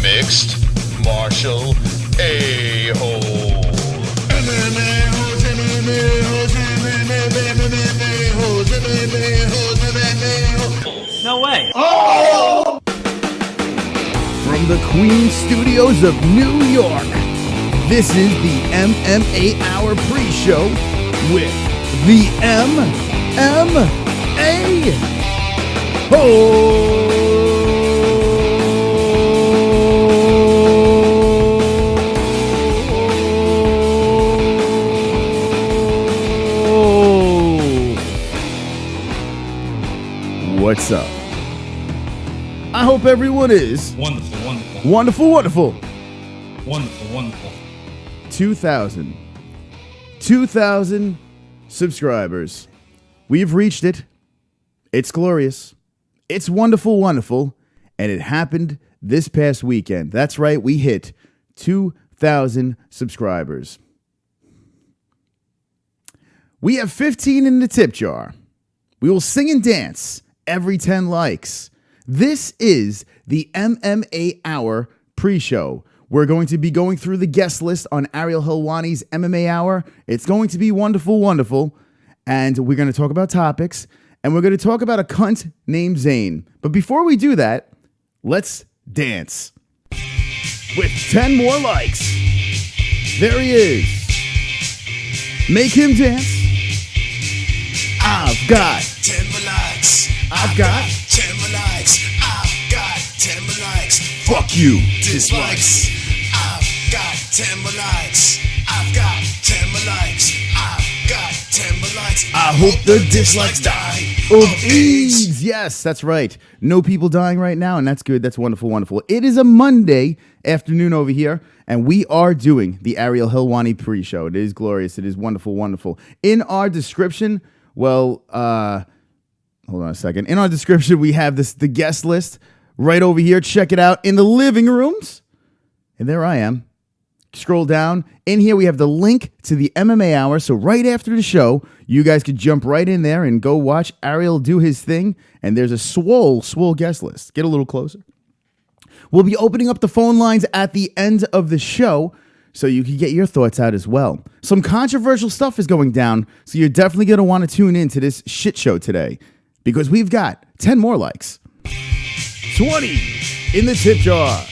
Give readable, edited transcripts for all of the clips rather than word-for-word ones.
Mixed Martial A-Hole. MMA-Holes, MMA-Holes, MMA-Holes, MMA-Holes, MMA-Holes. No way. Oh! From the Queen Studios of New York, this is the MMA-Hour pre-show with the MMA-Holes. What's up? I hope everyone is wonderful. 2,000 subscribers. We've reached it. It's glorious. It's wonderful. And it happened this past weekend. That's right. We hit 2,000 subscribers. We have 15 in the tip jar. We will sing and dance every 10 likes. This is the MMA Hour pre-show. We're going to be going through the guest list on Ariel Helwani's MMA Hour. It's going to be wonderful. And we're going to talk about topics. And we're going to talk about a cunt named Zane. But before we do that, let's dance. With 10 more likes. There he is. Make him dance. I've got 10 more likes. I've got 10 more likes. I've got 10 more likes. Fuck you. Dislikes. I've got 10 more likes. I've got 10 more likes. I've got 10 more likes. I hope the dislikes die of AIDS. Yes, that's right. No people dying right now, and that's good. That's wonderful. It is a Monday afternoon over here, and we are doing the Ariel Helwani pre-show. It is glorious. It is wonderful. In our description, hold on a second. In our description, we have the guest list right over here. Check it out in the living rooms. And there I am. Scroll down. In here, we have the link to the MMA Hour. So right after the show, you guys could jump right in there and go watch Ariel do his thing. And there's a swole guest list. Get a little closer. We'll be opening up the phone lines at the end of the show so you can get your thoughts out as well. Some controversial stuff is going down, so you're definitely going to want to tune in to this shit show today because we've got 10 more likes. 20 in the tip jar.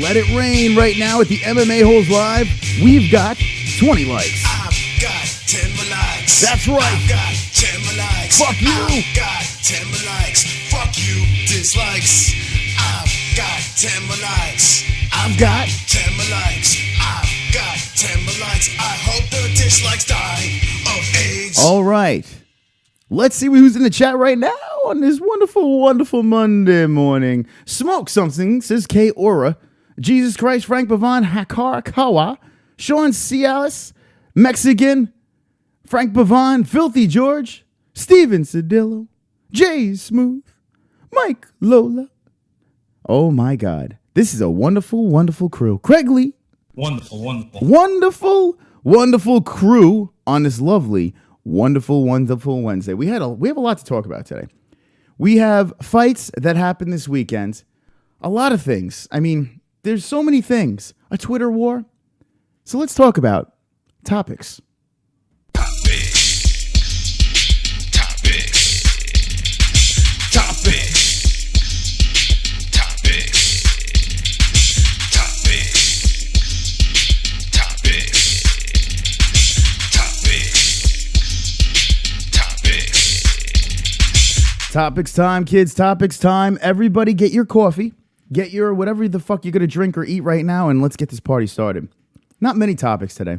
Let it rain right now at the MMA-Holes Live. We've got 20 likes. I've got 10 more likes. That's right. I've got 10 more likes. Fuck you. I've got 10 more likes. Fuck you. Dislikes. I've got 10 more likes. I've got 10 more likes. I've got 10 more likes. I hope the dislikes die of AIDS. All right. Let's see who's in the chat right now on this wonderful Monday morning. Smoke something, says K. Aura. Jesus Christ, Frank Bavon, Hakar Kawa, Sean Cialis, Mexican, Frank Bavon, Filthy George, Steven Cedillo, Jay Smooth, Mike Lola. Oh my God. This is a wonderful crew. Craig Lee. Wonderful crew on this lovely, wonderful Wednesday. We have a lot to talk about today. We have fights that happened this weekend. A lot of things. I mean, there's so many things. A Twitter war. So let's talk about topics. Topics time, kids. Topics time. Everybody get your coffee. Get your whatever the fuck you're going to drink or eat right now, and let's get this party started. Not many topics today.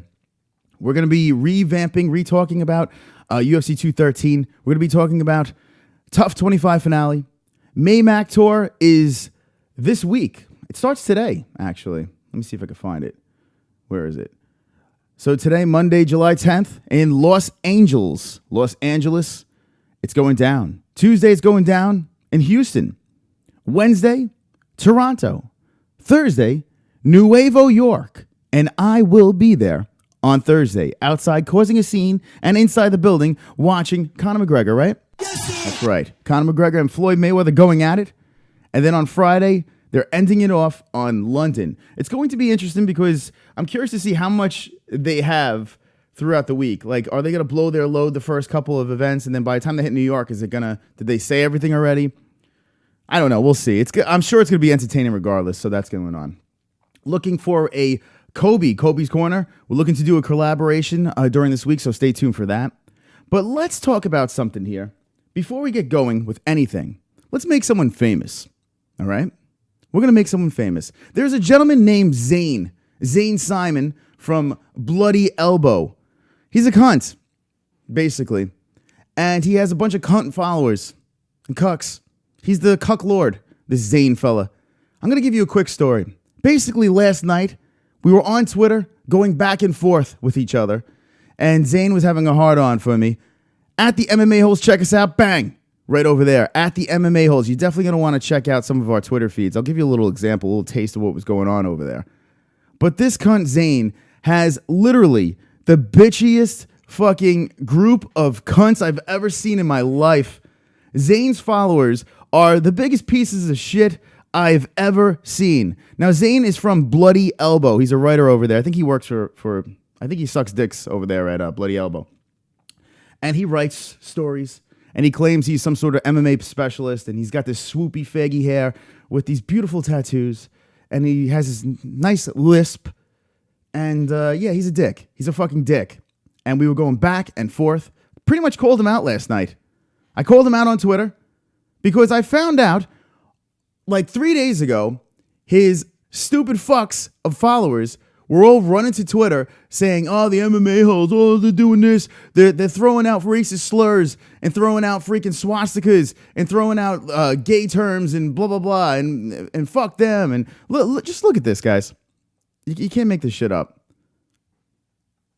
We're going to be re-talking about UFC 213. We're going to be talking about Tough 25 finale. MAY-HOUR is this week. It starts today, actually. Let me see if I can find it. Where is it? So today, Monday, July 10th, in Los Angeles, it's going down. Tuesday, it's going down in Houston. Wednesday, Toronto. Thursday, Nuevo York. And I will be there on Thursday, outside causing a scene and inside the building watching Conor McGregor, right? Yes, sir. That's right. Conor McGregor and Floyd Mayweather going at it. And then on Friday, They're ending it off on London. It's going to be interesting because I'm curious to see how much they have throughout the week. Like, are they going to blow their load the first couple of events, and then by the time they hit New York, did they say everything already? I don't know. We'll see. I'm sure it's going to be entertaining regardless, so that's going on. Looking for a Kobe's Corner. We're looking to do a collaboration during this week, so stay tuned for that. But let's talk about something here. Before we get going with anything, let's make someone famous, all right? We're going to make someone famous. There's a gentleman named Zane Simon from Bloody Elbow. He's a cunt, basically. And he has a bunch of cunt followers and cucks. He's the cuck lord, this Zane fella. I'm going to give you a quick story. Basically, last night, we were on Twitter going back and forth with each other, and Zane was having a hard-on for me. At the MMA-Holes, check us out. Bang! Right over there. At the MMA-Holes. You're definitely going to want to check out some of our Twitter feeds. I'll give you a little example, a little taste of what was going on over there. But this cunt Zane has literally the bitchiest fucking group of cunts I've ever seen in my life. Zane's followers are the biggest pieces of shit I've ever seen. Now, Zane is from Bloody Elbow. He's a writer over there. I think he works I think he sucks dicks over there at Bloody Elbow. And he writes stories, and he claims he's some sort of MMA specialist, and he's got this swoopy, faggy hair with these beautiful tattoos, and he has this nice lisp, and yeah, he's a dick. He's a fucking dick. And we were going back and forth. Pretty much called him out last night. I called him out on Twitter because I found out like 3 days ago, his stupid fucks of followers were all running to Twitter saying, oh, the MMA-Holes, oh, they're doing this. They're throwing out racist slurs and throwing out freaking swastikas and throwing out gay terms and blah, blah, blah, and fuck them. And just look at this, guys. You can't make this shit up.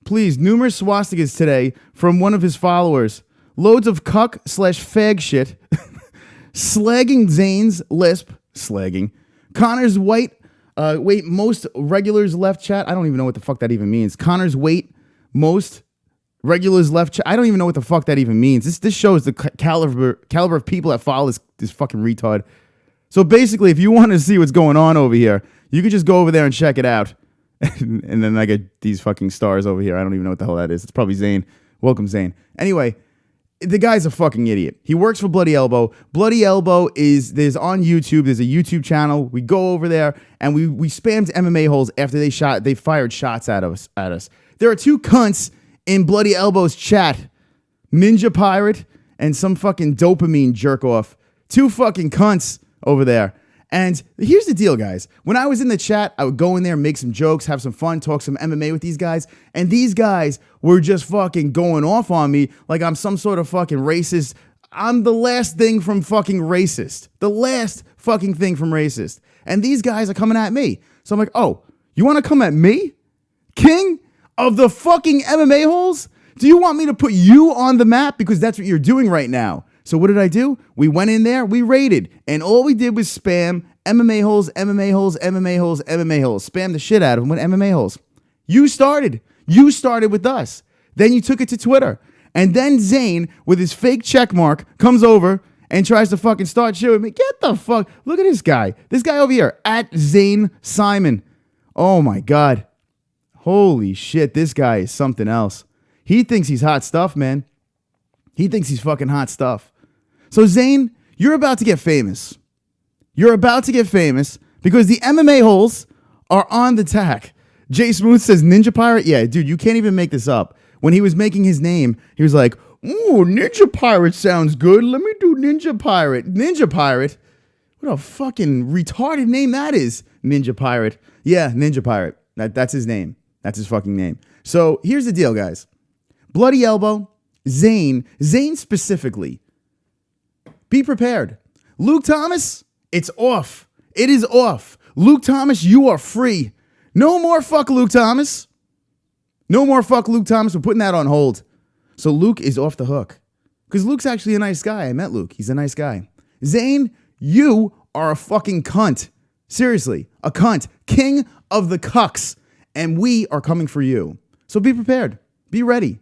Please, numerous swastikas today from one of his followers. Loads of cuck/fag shit. Slagging Zane's lisp. Slagging. Conor's weight, most regulars left chat. I don't even know what the fuck that even means. Conor's weight, most regulars left chat. I don't even know what the fuck that even means. This shows the caliber of people that follow this fucking retard. So basically, if you want to see what's going on over here, you could just go over there and check it out. And then I get these fucking stars over here. I don't even know what the hell that is. It's probably Zane. Welcome, Zane. Anyway, the guy's a fucking idiot. He works for Bloody Elbow. Bloody Elbow there's on YouTube. There's a YouTube channel. We go over there and we spammed MMA-Holes after they fired shots at us. There are two cunts in Bloody Elbow's chat. Ninja Pirate and some fucking dopamine jerk off. Two fucking cunts over there. And here's the deal, guys. When I was in the chat, I would go in there, make some jokes, have some fun, talk some MMA with these guys. And these guys were just fucking going off on me like I'm some sort of fucking racist. I'm the last thing from fucking racist. The last fucking thing from racist. And these guys are coming at me. So I'm like, oh, you want to come at me? King of the fucking MMA-Holes? Do you want me to put you on the map? Because that's what you're doing right now. So what did I do? We went in there, we raided, and all we did was spam MMA-Holes, MMA-Holes, MMA-Holes, MMA-Holes. Spam the shit out of them with MMA-Holes. You started with us. Then you took it to Twitter. And then Zane, with his fake check mark, comes over and tries to fucking start shit with me. Get the fuck, look at this guy. This guy over here, at Zane Simon. Oh my God. Holy shit, this guy is something else. He thinks he's hot stuff, man. He thinks he's fucking hot stuff. So, Zane, you're about to get famous. You're about to get famous because the MMA-Holes are on the tack. Jay Smooth says Ninja Pirate. Yeah, dude, you can't even make this up. When he was making his name, he was like, ooh, Ninja Pirate sounds good. Let me do Ninja Pirate. Ninja Pirate? What a fucking retarded name that is. Ninja Pirate. Yeah, Ninja Pirate. That's his name. That's his fucking name. So, here's the deal, guys. Bloody Elbow, Zane specifically. Be prepared. Luke Thomas, it's off. It is off. Luke Thomas, you are free. No more fuck Luke Thomas. No more fuck Luke Thomas. We're putting that on hold. So Luke is off the hook. Because Luke's actually a nice guy. I met Luke. He's a nice guy. Zane, you are a fucking cunt. Seriously, a cunt. King of the cucks. And we are coming for you. So be prepared. Be ready.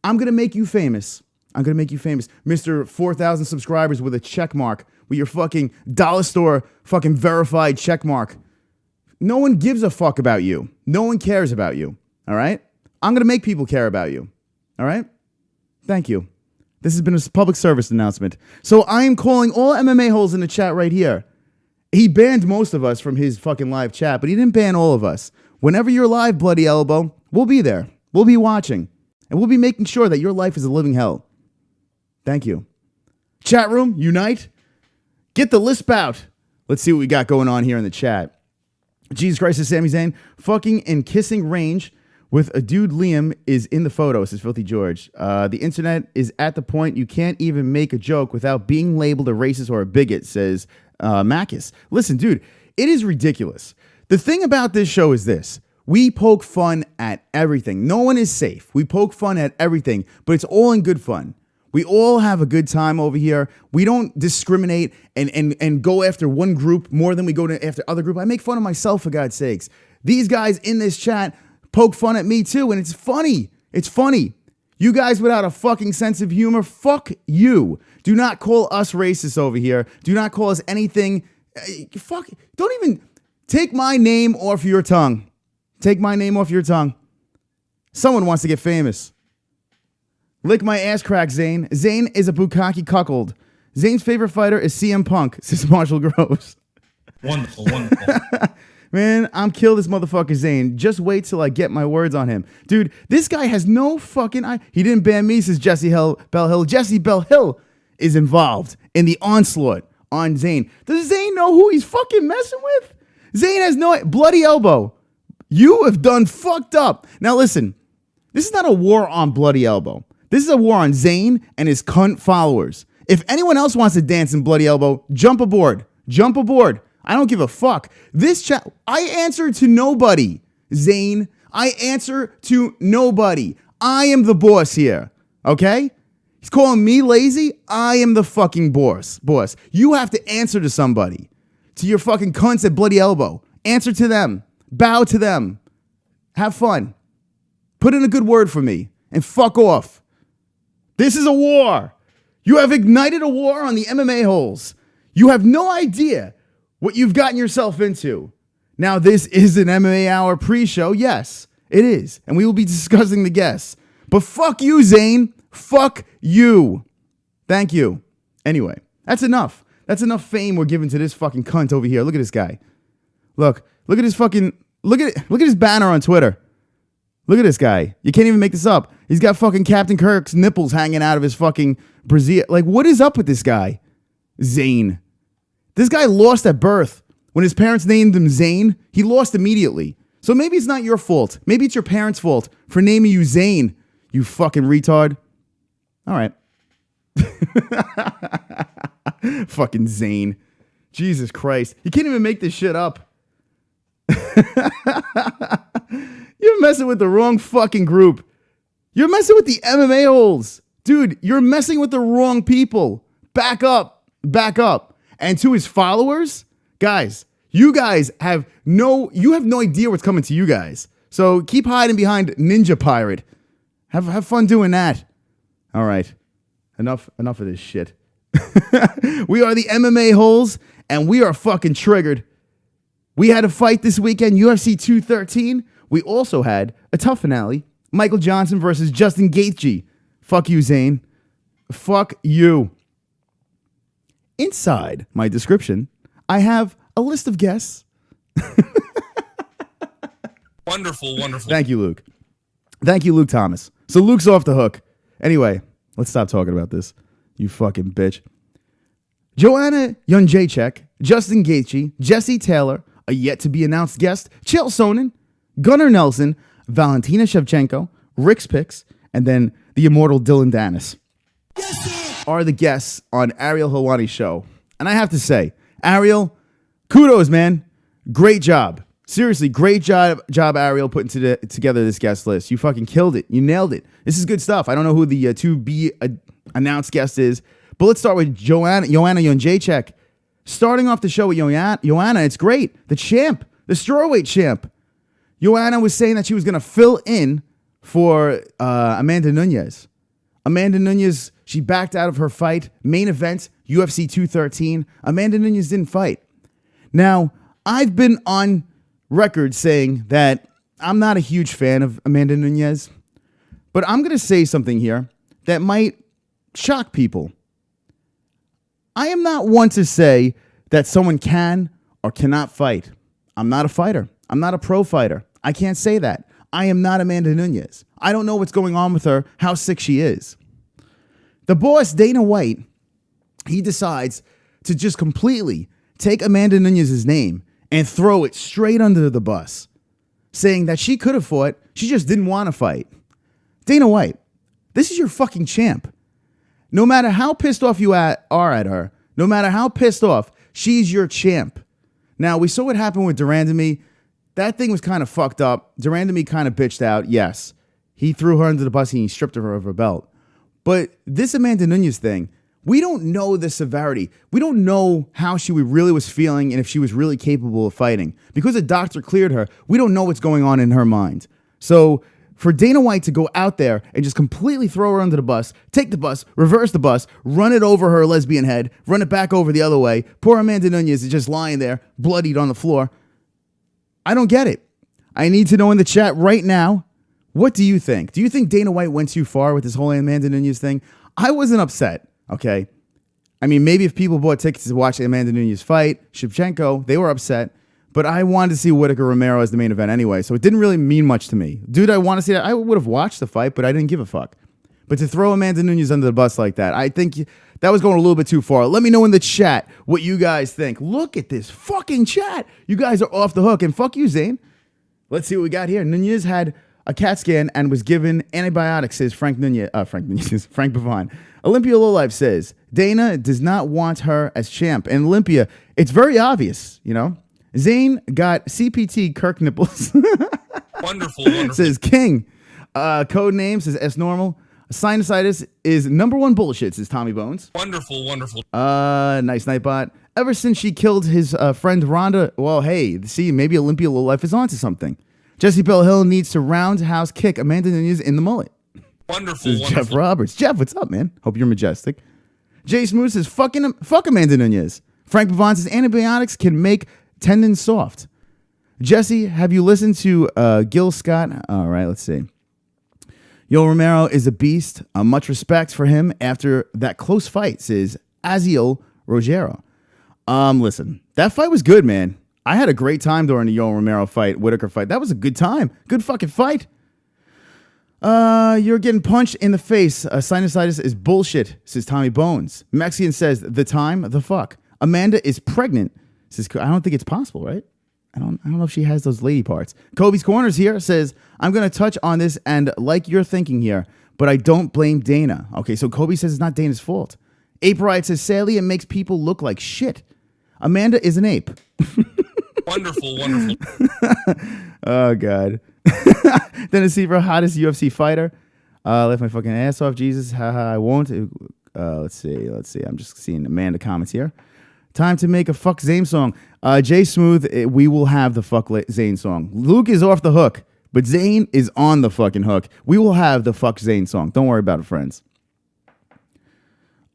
I'm going to make you famous. I'm going to make you famous. Mr. 4,000 subscribers with a check mark with your fucking dollar store fucking verified check mark. No one gives a fuck about you. No one cares about you. All right? I'm going to make people care about you. All right? Thank you. This has been a public service announcement. So I am calling all MMA holes in the chat right here. He banned most of us from his fucking live chat, but he didn't ban all of us. Whenever you're live, Bloody Elbow, we'll be there. We'll be watching. And we'll be making sure that your life is a living hell. Thank you. Chat room, unite. Get the lisp out. Let's see what we got going on here in the chat. Jesus Christ, is Sami Zayn fucking in kissing range with a dude Liam is in the photo, says Filthy George. The internet is at the point you can't even make a joke without being labeled a racist or a bigot, says Macus. Listen, dude, it is ridiculous. The thing about this show is this. We poke fun at everything. No one is safe. We poke fun at everything, but it's all in good fun. We all have a good time over here. We don't discriminate and go after one group more than we go after other group. I make fun of myself, for God's sakes. These guys in this chat poke fun at me too, and it's funny. It's funny. You guys without a fucking sense of humor, fuck you. Do not call us racist over here. Do not call us anything. Fuck. Don't even take my name off your tongue. Take my name off your tongue. Someone wants to get famous. Lick my ass crack, Zayn. Zayn is a bukkake cuckold. Zayn's favorite fighter is CM Punk, says Marshall Groves. Wonderful, wonderful. Man, I'm kill this motherfucker Zayn. Just wait till I get my words on him. Dude, this guy has no fucking... He didn't ban me, says Jesse Bell Hill. Jesse Bell Hill is involved in the onslaught on Zayn. Does Zayn know who he's fucking messing with? Zayn has no... Bloody Elbow. You have done fucked up. Now listen, this is not a war on Bloody Elbow. This is a war on Zayn and his cunt followers. If anyone else wants to dance in Bloody Elbow, jump aboard. Jump aboard. I don't give a fuck. This chat, I answer to nobody, Zayn. I answer to nobody. I am the boss here, okay? He's calling me lazy. I am the fucking boss. You have to answer to somebody. To your fucking cunts at Bloody Elbow. Answer to them. Bow to them. Have fun. Put in a good word for me. And fuck off. This is a war. You have ignited a war on the MMA holes. You have no idea what you've gotten yourself into. Now, this is an MMA-HOUR pre-show. Yes, it is. And we will be discussing the guests. But fuck you, Zayn. Fuck you. Thank you. Anyway, that's enough. That's enough fame we're giving to this fucking cunt over here. Look at this guy. Look at his fucking... Look at his banner on Twitter. Look at this guy. You can't even make this up. He's got fucking Captain Kirk's nipples hanging out of his fucking brassiere. Like, what is up with this guy? Zayn. This guy lost at birth. When his parents named him Zayn, he lost immediately. So maybe it's not your fault. Maybe it's your parents' fault for naming you Zayn, you fucking retard. All right. Fucking Zayn. Jesus Christ. You can't even make this shit up. You're messing with the wrong fucking group. You're messing with the MMA holes. Dude, you're messing with the wrong people. Back up. Back up. And to his followers, guys, you guys have no idea what's coming to you guys. So keep hiding behind Ninja Pirate. Have fun doing that. All right. Enough of this shit. We are the MMA holes, and we are fucking triggered. We had a fight this weekend, UFC 213. We also had a tough finale, Michael Johnson versus Justin Gaethje. Fuck you, Zayn. Fuck you. Inside my description, I have a list of guests. Wonderful, wonderful. Thank you, Luke. Thank you, Luke Thomas. So Luke's off the hook. Anyway, let's stop talking about this. You fucking bitch. Joanna Jędrzejczyk, Justin Gaethje, Jesse Taylor, a yet-to-be-announced guest, Chael Sonnen, Gunnar Nelson, Valentina Shevchenko, Rick's Picks, and then the immortal Dillon Danis are the guests on Ariel Helwani's show. And I have to say, Ariel, kudos, man. Great job. Seriously, great job, Ariel, putting together this guest list. You fucking killed it. You nailed it. This is good stuff. I don't know who the to-be-announced guest is, but let's start with Joanna Jędrzejczyk. Starting off the show with Joanna, it's great. The champ, the strawweight champ. Joanna was saying that she was going to fill in for Amanda Nunes. Amanda Nunes, she backed out of her fight. Main event, UFC 213. Amanda Nunes didn't fight. Now, I've been on record saying that I'm not a huge fan of Amanda Nunes, but I'm going to say something here that might shock people. I am not one to say that someone can or cannot fight. I'm not a fighter. I'm not a pro fighter. I can't say that. I am not Amanda Nunes. I don't know what's going on with her, how sick she is. The boss, Dana White, he decides to just completely take Amanda Nunes' name and throw it straight under the bus, saying that she could have fought, she just didn't want to fight. Dana White, this is your fucking champ. No matter how pissed off you are at her, no matter how pissed off, she's your champ. Now, we saw what happened with Durandamy. That thing was kind of fucked up. Durandamy kind of bitched out. Yes, he threw her under the bus and he stripped her of her belt. But this Amanda Nunes thing, we don't know the severity. We don't know how she really was feeling and if she was really capable of fighting. Because a doctor cleared her, we don't know what's going on in her mind. So for Dana White to go out there and just completely throw her under the bus, take the bus, reverse the bus, run it over her lesbian head, run it back over the other way, poor Amanda Nunes is just lying there, bloodied on the floor. I don't get it. I need to know in the chat right now, what do you think? Do you think Dana White went too far with this whole Amanda Nunes thing? I wasn't upset, okay? I mean, maybe if people bought tickets to watch Amanda Nunes fight, Shevchenko, they were upset. But I wanted to see Whittaker Romero as the main event anyway, so it didn't really mean much to me. Dude, I want to see that. I would have watched the fight, but I didn't give a fuck. But to throw Amanda Nunes under the bus like that, I think that was going a little bit too far. Let me know in the chat what you guys think. Look at this fucking chat. You guys are off the hook. And fuck you, Zane. Let's see what we got here. Nunes had a CAT scan and was given antibiotics, says Frank Bavon. Olympia Lowlife says, Dana does not want her as champ. And Olympia, it's very obvious, you know? Zane got CPT Kirk nipples. Wonderful. Says King. Code name says S Normal. Sinusitis is number one bullshit, says Tommy Bones. Wonderful. Nice Nightbot. Ever since she killed his friend Rhonda, well, hey, see, maybe Olympia Lowlife is onto something. Jesse Bell Hill needs to roundhouse kick Amanda Nunes in the mullet. Wonderful. Jeff Roberts. Jeff, what's up, man? Hope you're majestic. Jay Smooth says, fuck Amanda Nunes. Frank Bavon says, antibiotics can make tendons soft. Jesse, have you listened to Gil Scott? All right, let's see. Yoel Romero is a beast. Much respect for him after that close fight, says Aziel Rogero. Listen, that fight was good, man. I had a great time during the Yoel Romero fight, Whittaker fight. That was a good time. Good fucking fight. You're getting punched in the face. Sinusitis is bullshit, says Tommy Bones. Mexican says, the time, the fuck. Amanda is pregnant. Says, I don't think it's possible, right? I don't know if she has those lady parts. Kobe's Corners here says, I'm going to touch on this and like you're thinking here, but I don't blame Dana. Okay, so Kobe says it's not Dana's fault. Ape Riot says, sadly, it makes people look like shit. Amanda is an ape. Wonderful. Oh, God. Dennis Seaver, hottest UFC fighter. Left my fucking ass off, Jesus. Haha, I won't. Let's see. I'm just seeing Amanda comments here. Time to make a fuck Zane song. Jay Smooth, we will have the fuck Zane song. Luke is off the hook, but Zane is on the fucking hook. We will have the fuck Zane song. Don't worry about it, friends.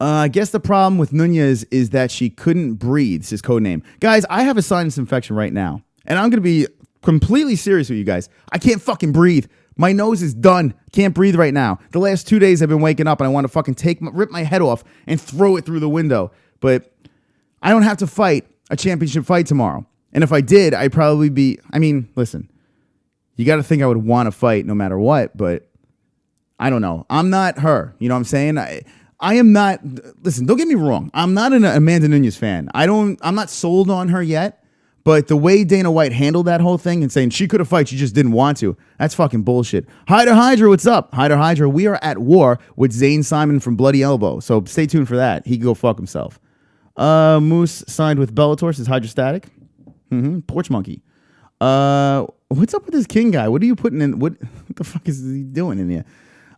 I guess the problem with Nunes is that she couldn't breathe, is his code name. Guys, I have a sinus infection right now, and I'm going to be completely serious with you guys. I can't fucking breathe. My nose is done. Can't breathe right now. The last 2 days I've been waking up, and I want to fucking rip my head off and throw it through the window. But I don't have to fight a championship fight tomorrow. And if I did, I'd probably be... I mean, listen, you got to think I would want to fight no matter what, but I don't know. I'm not her. You know what I'm saying? I am not... Listen, don't get me wrong. I'm not an Amanda Nunes fan. I'm not sold on her yet, but the way Dana White handled that whole thing and saying she could have fought, she just didn't want to, that's fucking bullshit. Hyder Hydra, what's up? Hyder Hydra, we are at war with Zane Simon from Bloody Elbow, so stay tuned for that. He can go fuck himself. Moose signed with Bellator, says Hydrostatic. Porch Monkey. What's up with this King guy? What are you putting in? What the fuck is he doing in here?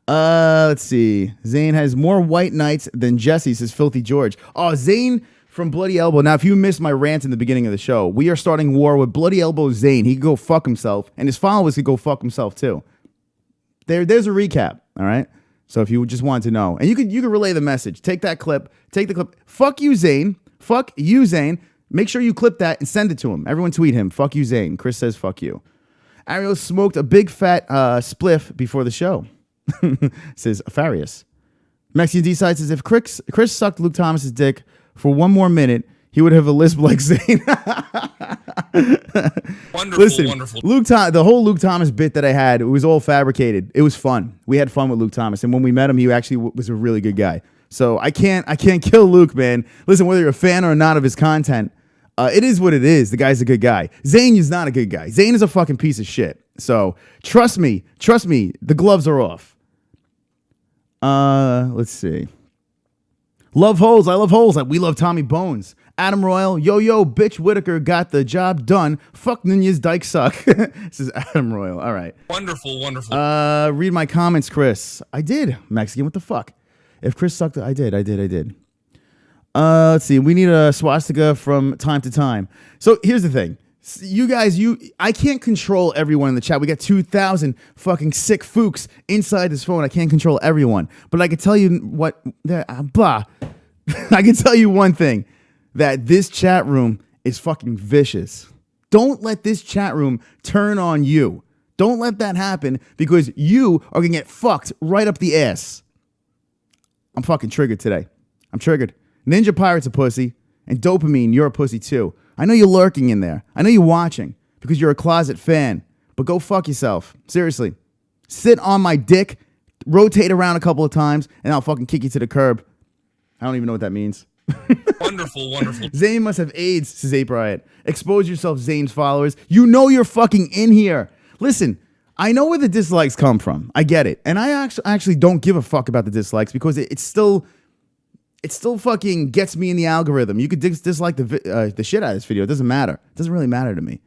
Let's see. Zane has more white knights than Jesse, says Filthy George. Oh, Zane from Bloody Elbow. Now, if you missed my rant in the beginning of the show, we are starting war with Bloody Elbow Zane. He can go fuck himself, and his followers could go fuck himself too. There's a recap, all right? So if you just want to know, and you could relay the message. Take that clip. Take the clip. Fuck you, Zane. Fuck you, Zane. Make sure you clip that and send it to him. Everyone tweet him. Fuck you, Zane. Chris says fuck you. Ariel smoked a big fat spliff before the show. Says Farius. Mexican D-Side says if Chris sucked Luke Thomas's dick for one more minute, he would have a lisp like Zane. Wonderful, Listen, wonderful. the whole Luke Thomas bit that I had, it was all fabricated. It was fun. We had fun with Luke Thomas, and when we met him, he actually was a really good guy. So I can't kill Luke, man. Listen, whether you're a fan or not of his content, it is what it is. The guy's a good guy. Zane is not a good guy. Zane is a fucking piece of shit. So trust me, the gloves are off. Let's see. Love holes. I love holes. We love Tommy Bones. Adam Royal. Yo, bitch Whitaker got the job done. Fuck Nunez, Dyke suck. This is Adam Royal. All right. Wonderful, wonderful. Read my comments, Chris. I did. Mexican, what the fuck? If Chris sucked, I did. Let's see. We need a swastika from time to time. So here's the thing. You guys, I can't control everyone in the chat. We got 2,000 fucking sick fooks inside this phone. I can't control everyone. But I can tell you what, blah. I can tell you one thing, that this chat room is fucking vicious. Don't let this chat room turn on you. Don't let that happen, because you are going to get fucked right up the ass. I'm fucking triggered today. I'm triggered. Ninja Pirate's a pussy, and Dopamine, you're a pussy too. I know you're lurking in there. I know you're watching because you're a closet fan, but go fuck yourself. Seriously. Sit on my dick, rotate around a couple of times, and I'll fucking kick you to the curb. I don't even know what that means. Wonderful, wonderful. Zane must have AIDS, says Ape Riot. Expose yourself, Zane's followers. You know you're fucking in here. Listen, I know where the dislikes come from. I get it. And I actually don't give a fuck about the dislikes, because it still fucking gets me in the algorithm. You could dislike the shit out of this video. It doesn't matter. It doesn't really matter to me.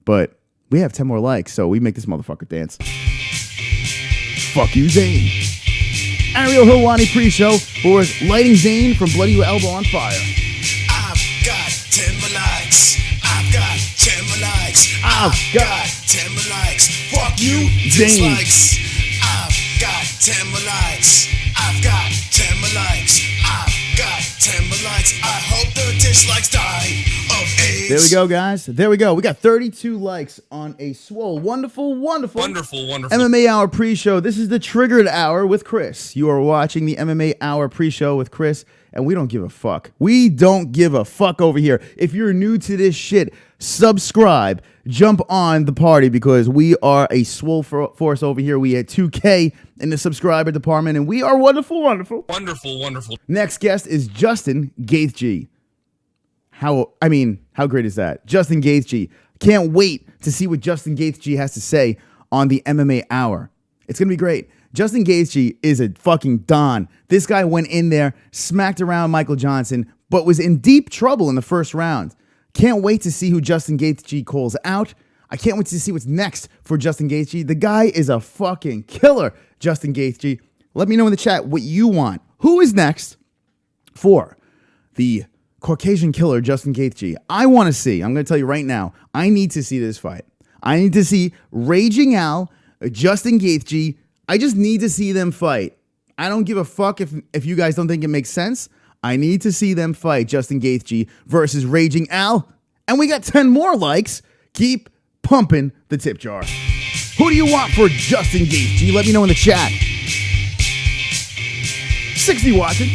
But we have 10 more likes, so we make this motherfucker dance. Fuck you, Zane. Ariel Helwani pre-show for lighting Zane from Bloody Elbow on fire. I've got 10 more likes. I've got 10 more likes. I've got 10 more likes. Fuck you, Zane. dislikes. I've got 10 more likes. I've got 10 more likes. I've got 10 more likes. I hope the dislikes die of AIDS. There we go, guys. There we go. We got 32 likes on a swole, wonderful MMA-Hour pre-show. This is the Triggered Hour with Chris. You are watching the MMA-Hour pre-show with Chris, and we don't give a fuck. We don't give a fuck over here. If you're new to this shit, subscribe. Jump on the party, because we are a swole force over here. We had 2K in the subscriber department, and we are wonderful. Wonderful. Next guest is Justin Gaethje. How great is that? Justin Gaethje. Can't wait to see what Justin Gaethje has to say on the MMA Hour. It's going to be great. Justin Gaethje is a fucking don. This guy went in there, smacked around Michael Johnson, but was in deep trouble in the first round. Can't wait to see who Justin Gaethje calls out. I can't wait to see what's next for Justin Gaethje. The guy is a fucking killer, Justin Gaethje. Let me know in the chat what you want. Who is next for the Caucasian killer, Justin Gaethje? I want to see. I'm going to tell you right now. I need to see this fight. I need to see Raging Al, Justin Gaethje. I just need to see them fight. I don't give a fuck if you guys don't think it makes sense. I need to see them fight, Justin Gaethje versus Raging Al. And we got 10 more likes. Keep pumping the tip jar. Who do you want for Justin Gaethje? Let me know in the chat. 60 watching.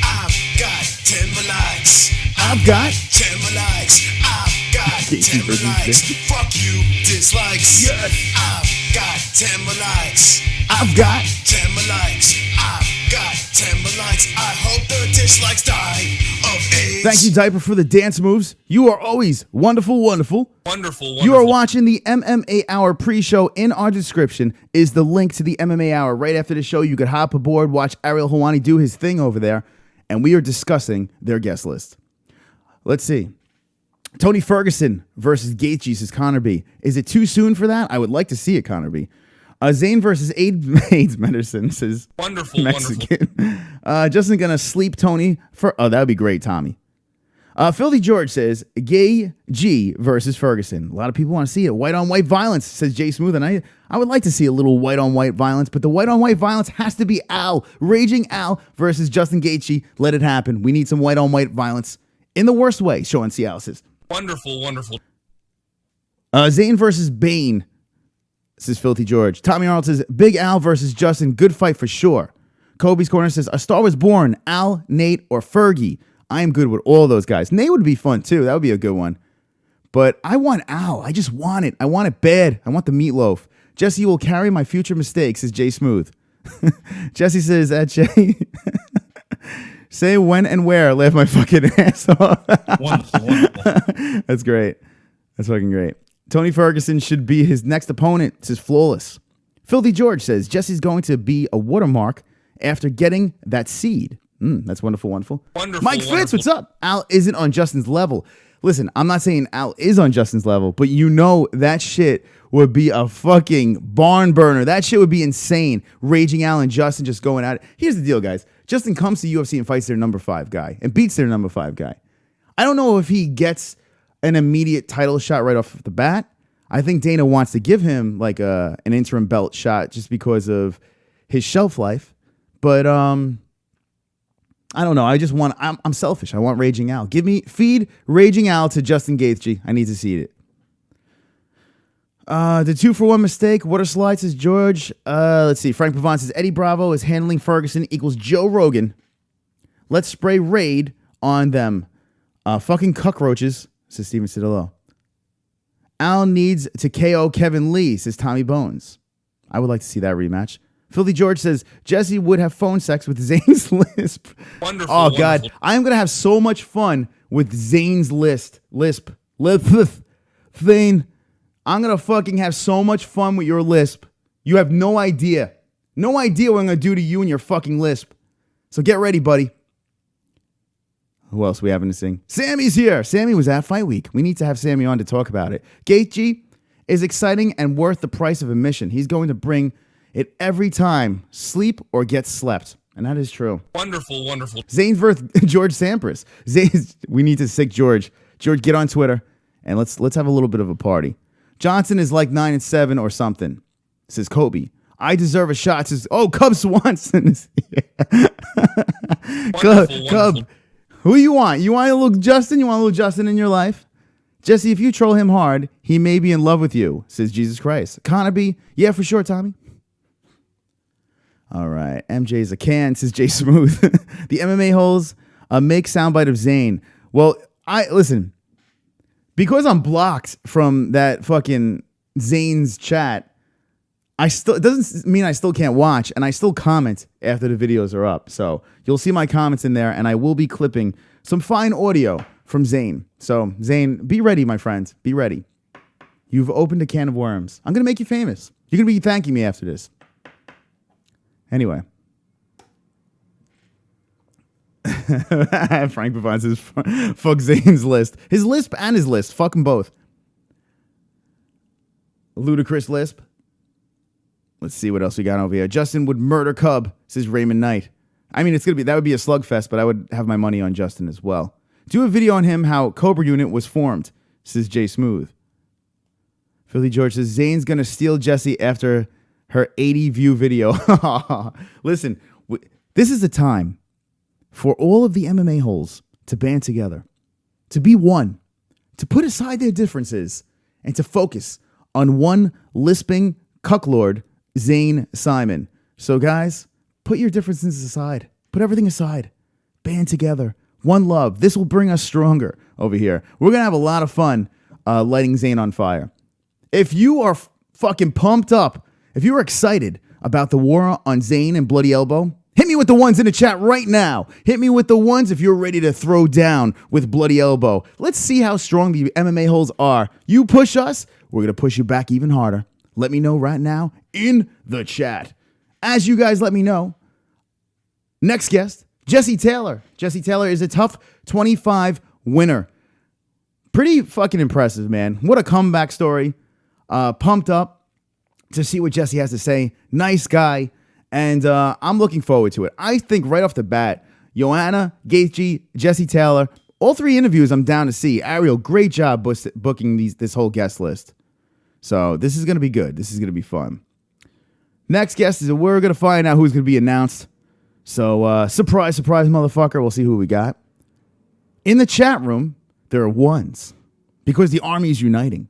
I've got 10 more likes. I've got 10 more likes. I've got 10 more likes. Fuck you, dislikes. Yes. I've got 10 more likes. I've got 10 more likes. I've got 10 more likes. I hope the dislikes die of AIDS. Thank you, Diaper, for the dance moves. You are always wonderful. Wonderful. You are watching the MMA Hour pre-show. In our description is the link to the MMA Hour. Right after the show, you could hop aboard, watch Ariel Helwani do his thing over there, and we are discussing their guest list. Let's see. Tony Ferguson versus Gaethje, says Connor B. Is it too soon for that? I would like to see it, Connor B. Zane versus AIDS Medicine, says Wonderful. Mexican. Justin gonna sleep Tony for... Oh, that would be great, Tommy. Filthy George says, Gay G versus Ferguson. A lot of people want to see it. White-on-white violence, says Jay Smooth. And I would like to see a little white-on-white violence, but the white-on-white violence has to be Al. Raging Al versus Justin Gaethje. Let it happen. We need some white-on-white violence in the worst way, Sean Cial says. Wonderful, wonderful. Zayn versus Bane, says Filthy George. Tommy Arnold says, Big Al versus Justin. Good fight for sure. Kobe's Corner says, A Star Was Born. Al, Nate, or Fergie. I am good with all those guys. Nate would be fun too. That would be a good one. But I want Al. I just want it. I want it bad. I want the meatloaf. Jesse will carry my future mistakes, says Jay Smooth. Jesse says, at Jay, say when and where. Laugh my fucking ass off. Wonderful, wonderful. That's great. That's fucking great. Tony Ferguson should be his next opponent, says Flawless. Filthy George says, Jesse's going to be a watermark after getting that seed. That's wonderful, wonderful. Wonderful, Mike Fitz, wonderful. what's up? Al isn't on Justin's level. Listen, I'm not saying Al is on Justin's level, but you know that shit would be a fucking barn burner. That shit would be insane. Raging Al and Justin just going at it. Here's the deal, guys. Justin comes to UFC and fights their number 5 guy and beats their number 5 guy. I don't know if he gets an immediate title shot right off the bat. I think Dana wants to give him like an interim belt shot just because of his shelf life. But I don't know. I'm selfish. I want Raging Al. Feed Raging Al to Justin Gaethje. I need to see it. The 2-for-1 mistake. Water slide, says George. Let's see. Frank Pavon says Eddie Bravo is handling Ferguson equals Joe Rogan. Let's spray Raid on them. Fucking cockroaches, says Steven Citadel. Al needs to KO Kevin Lee, says Tommy Bones. I would like to see that rematch. Filthy George says, Jesse would have phone sex with Zayn's lisp. Wonderful. Oh, God. Wonderful. I am going to have so much fun with Zayn's lisp. Zane. I'm going to fucking have so much fun with your lisp. You have no idea. No idea what I'm going to do to you and your fucking lisp. So get ready, buddy. Who else we having to sing? Sammy's here. Sammy was at Fight Week. We need to have Sammy on to talk about it. Gaethje is exciting and worth the price of admission. He's going to bring it every time, sleep or get slept. And that is true. Wonderful, wonderful. Zane's versus George Sampras. We need to sick George. George, get on Twitter and let's have a little bit of a party. Johnson is like 9-7 or something, says Kobe. I deserve a shot, says, Cub Swanson is here. Cub. Who you want? You want a little Justin? You want a little Justin in your life? Jesse, if you troll him hard, he may be in love with you, says Jesus Christ. Conaby, yeah, for sure, Tommy. All right. MJ's a can, says Jay Smooth. The MMA-Holes make soundbite of Zayn. Well, listen, because I'm blocked from that fucking Zayn's chat, it doesn't mean I still can't watch, and I still comment after the videos are up. So you'll see my comments in there, and I will be clipping some fine audio from Zayn. So Zayn, be ready, my friend. Be ready. You've opened a can of worms. I'm going to make you famous. You're going to be thanking me after this. Anyway. Frank Pavon says, fuck Zayn's list. His lisp and his list. Fuck them both. Ludicrous lisp. Let's see what else we got over here. Justin would murder Cub, says Raymond Knight. I mean, that would be a slugfest, but I would have my money on Justin as well. Do a video on him, how Cobra Unit was formed, says Jay Smooth. Philly George says, Zayn's going to steal Jesse after her 80-view video. Listen, this is the time for all of the MMA holes to band together, to be one, to put aside their differences, and to focus on one lisping cucklord, Zayn Simon. So, guys, put your differences aside. Put everything aside. Band together. One love. This will bring us stronger over here. We're going to have a lot of fun lighting Zayn on fire. If you are fucking pumped up, if you're excited about the war on Zayn and Bloody Elbow, hit me with the ones in the chat right now. Hit me with the ones if you're ready to throw down with Bloody Elbow. Let's see how strong the MMA holes are. You push us, we're going to push you back even harder. Let me know right now in the chat. As you guys let me know, next guest, Jesse Taylor. Jesse Taylor is a tough 25 winner. Pretty fucking impressive, man. What a comeback story. Pumped up to see what Jesse has to say. Nice guy. And I'm looking forward to it. I think right off the bat, Joanna, Gaethje, Jesse Taylor, All 3 interviews I'm down to see. Ariel, great job booking this whole guest list. So this is going to be good. This is going to be fun. Next guest is we're going to find out who's going to be announced. So surprise, surprise, motherfucker. We'll see who we got. In the chat room, there are ones because the army is uniting.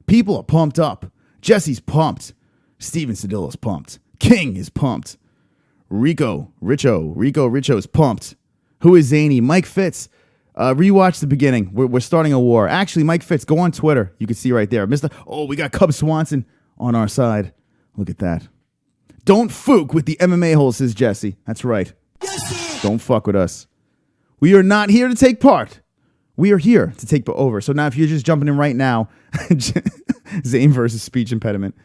People are pumped up. Jesse's pumped. Steven Cedillo's pumped. King is pumped. Richo's pumped. Who is Zany? Mike Fitz. Rewatch the beginning. We're starting a war. Actually, Mike Fitz, go on Twitter. You can see right there. We got Cub Swanson on our side. Look at that. Don't fook with the MMA-Holes, says Jesse. That's right. Yes, don't fuck with us. We are not here to take part. We are here to take over. So now if you're just jumping in right now, Zane versus speech impediment.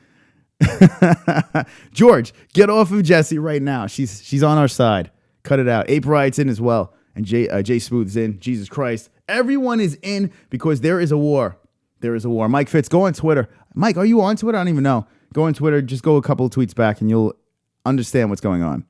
George, get off of Jesse right now. She's on our side. Cut it out. Ape Riot's in as well. And Jay Smooth's in. Jesus Christ. Everyone is in because there is a war. There is a war. Mike Fitz, go on Twitter. Mike, are you on Twitter? I don't even know. Go on Twitter. Just go a couple of tweets back and you'll understand what's going on.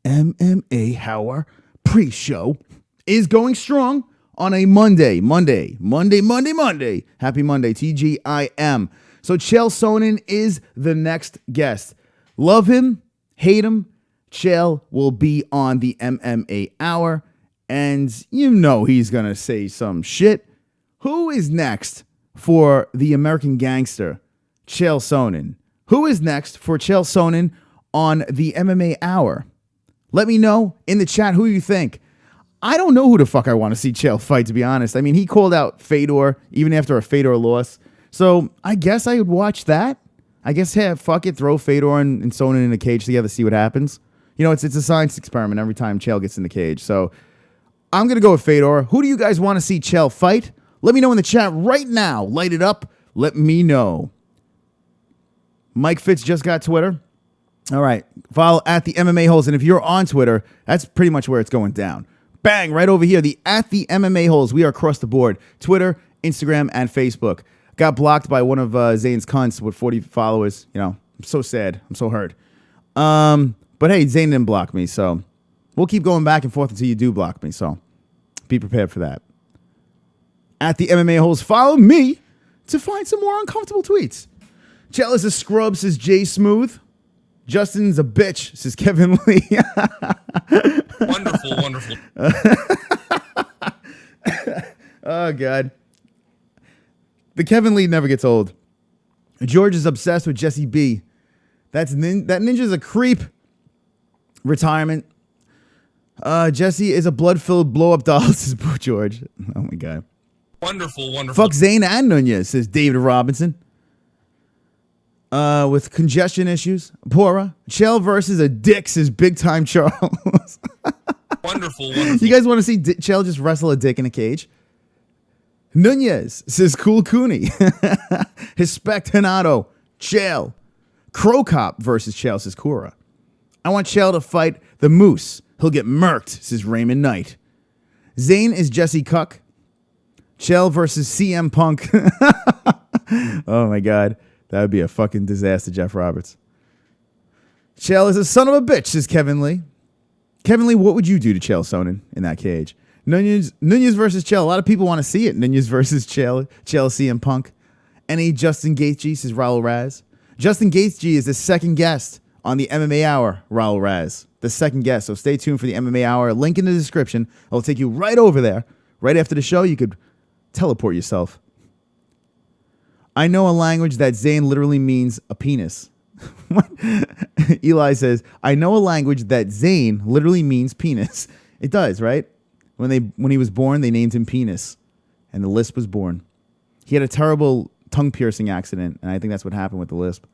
MMA-HOUR pre-show is going strong on a Monday. Happy Monday, TGIM. So Chael Sonnen is the next guest. Love him, hate him, Chael will be on the MMA-HOUR, and you know he's going to say some shit. Who is next for the American gangster, Chael Sonnen? Who is next for Chael Sonnen on the MMA-HOUR? Let me know in the chat who you think. I don't know who the fuck I want to see Chael fight, to be honest. I mean, he called out Fedor even after a Fedor loss. So I guess I would watch that. I guess, fuck it, throw Fedor and Sonnen in a cage together, see what happens. You know, it's a science experiment every time Chael gets in the cage. So I'm going to go with Fedor. Who do you guys want to see Chael fight? Let me know in the chat right now. Light it up. Let me know. Mike Fitz just got Twitter. All right. Follow at the MMA-Holes. And if you're on Twitter, that's pretty much where it's going down. Bang, right over here. At the MMA-Holes. We are across the board. Twitter, Instagram, and Facebook. Got blocked by one of Zane's cunts with 40 followers. You know, I'm so sad. I'm so hurt. But hey, Zane didn't block me, so we'll keep going back and forth until you do block me. So be prepared for that. At the MMA-Holes, follow me to find some more uncomfortable tweets. Chael is a scrub, says Jay Smooth. Justin's a bitch, says Kevin Lee. Wonderful. Oh, God. The Kevin Lee never gets old. George is obsessed with Jesse B. That ninja's a creep. Retirement. Jesse is a blood-filled blow-up doll, says Boo George. Oh, my God. Wonderful. Fuck Zane and Nunes, says David Robinson. With congestion issues. Pora. Chael versus a dick, says Big Time Charles. Wonderful. You guys want to see Chael just wrestle a dick in a cage? Nunes, says Cool Cooney. Hispectonato. Chael. Crow Cop versus Chael, says Cora. I want Chael to fight the Moose. He'll get murked, says Raymond Knight. Zane is Jesse Cuck. Chael versus CM Punk. Oh, my God. That would be a fucking disaster, Jeff Roberts. Chael is a son of a bitch, says Kevin Lee. Kevin Lee, what would you do to Chael Sonnen in that cage? Nunes versus Chael. A lot of people want to see it. Nunes versus Chael CM Punk. Any Justin Gaethje, says Raul Raz. Justin Gaethje is the second guest on the MMA-HOUR, Raul Raz. The second guest. So stay tuned for the MMA-HOUR. Link in the description. I'll take you right over there. Right after the show, you could teleport yourself. I know a language that Zane literally means a penis. Eli says, I know a language that Zane literally means penis. It does, right? When he was born, they named him Penis. And the lisp was born. He had a terrible tongue-piercing accident, and I think that's what happened with the lisp.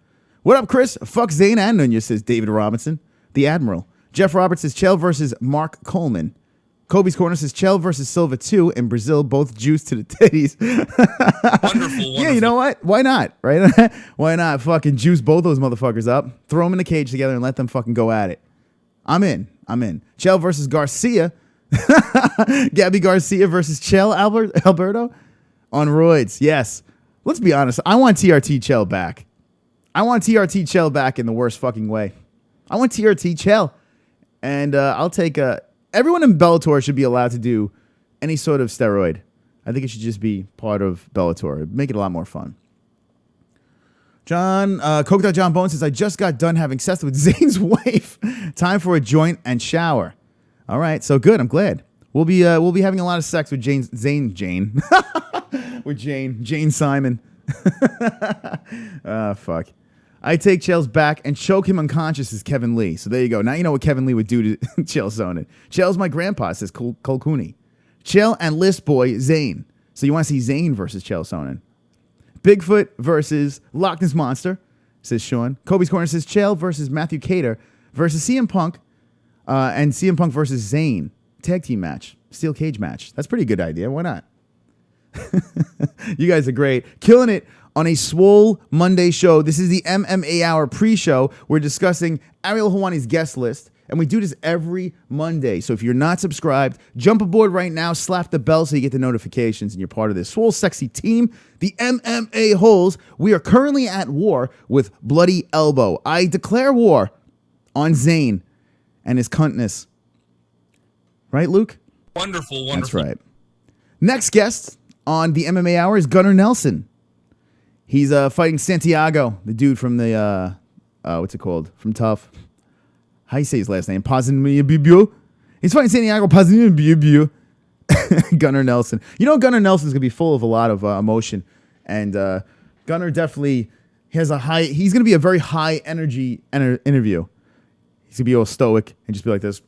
What up, Chris? Fuck Zane and Nunes, says David Robinson, the Admiral. Jeff Roberts says Chael versus Mark Coleman. Kobe's Corner says Chael versus Silva 2 in Brazil, both juice to the titties. Wonderful. Yeah, you know what? Why not, right? Why not fucking juice both those motherfuckers up, throw them in the cage together, and let them fucking go at it? I'm in. Chael versus Garcia. Gabby Garcia versus Chael Alberto on roids. Yes. Let's be honest. I want TRT Chael back. I want TRT Chael back in the worst fucking way. I want TRT Chael. And I'll take everyone in Bellator should be allowed to do any sort of steroid. I think it should just be part of Bellator. It'd make it a lot more fun. Coked Out John Bone says, I just got done having sex with Zane's wife. Time for a joint and shower. All right, so good. I'm glad. We'll be having a lot of sex with Jane with Jane Simon. Fuck. I take Chael's back and choke him unconscious as Kevin Lee. So there you go. Now you know what Kevin Lee would do to Chael Sonnen. Chael's my grandpa, says Cole Cooney. Chael and list boy Zane. So you want to see Zane versus Chael Sonnen. Bigfoot versus Loch Ness Monster, says Sean. Kobe's Corner says Chael versus Matthew Cater versus CM Punk, and CM Punk versus Zayn. Tag team match. Steel cage match. That's a pretty good idea. Why not? You guys are great. Killing it on a Swole Monday show. This is the MMA Hour pre-show. We're discussing Ariel Helwani's guest list. And we do this every Monday. So if you're not subscribed, jump aboard right now, slap the bell so you get the notifications and you're part of this Swole Sexy team, the MMA-Holes. We are currently at war with Bloody Elbow. I declare war on Zayn and his cuntness. Right, Luke? Wonderful. That's right. Next guest on the MMA Hour is Gunnar Nelson. He's fighting Santiago, the dude from the, what's it called? From Tough. How do you say his last name? Ponzinibbio. He's fighting Santiago Ponzinibbio. Gunnar Nelson. You know, Gunnar Nelson's going to be full of a lot of emotion. And Gunnar definitely has he's going to be a very high energy interview. He's going to be all stoic and just be like this.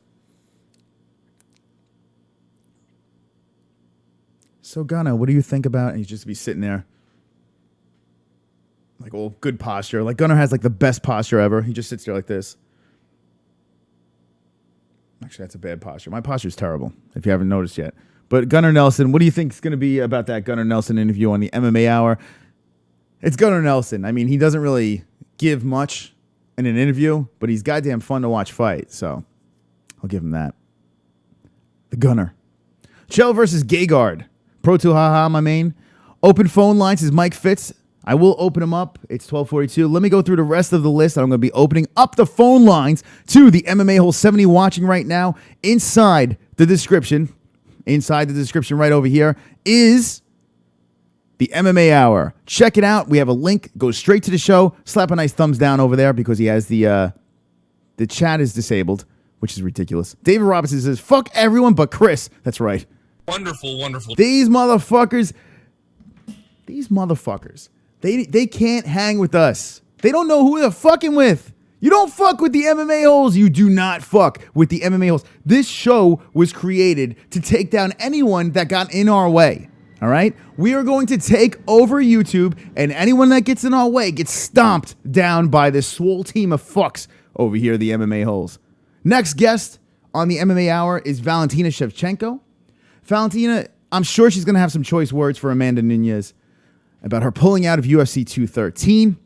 So, Gunnar, what do you think about? And he's just be sitting there. Like, all good posture. Like, Gunnar has, like, the best posture ever. He just sits there like this. Actually, that's a bad posture. My posture is terrible, if you haven't noticed yet. But Gunnar Nelson, what do you think is going to be about that Gunnar Nelson interview on the MMA Hour? It's Gunnar Nelson. I mean, he doesn't really give much in an interview, but he's goddamn fun to watch fight. So I'll give him that. The Gunnar. Chael versus Gegard. Pro 2 haha, my main. Open phone lines is Mike Fitz. I will open them up. It's 12:42. Let me go through the rest of the list. I'm going to be opening up the phone lines to the MMA-Hole 70 watching right now. Inside the description right over here is the MMA Hour. Check it out. We have a link. Go straight to the show. Slap a nice thumbs down over there because he has the chat is disabled, which is ridiculous. David Robinson says, fuck everyone but Chris. That's right. Wonderful. These motherfuckers. They can't hang with us. They don't know who they're fucking with. You don't fuck with the MMA-Holes. You do not fuck with the MMA-Holes. This show was created to take down anyone that got in our way. All right? We are going to take over YouTube, and anyone that gets in our way gets stomped down by this swole team of fucks over here, the MMA-Holes. Next guest on the MMA Hour is Valentina Shevchenko. Valentina, I'm sure she's going to have some choice words for Amanda Nunes about her pulling out of UFC 213.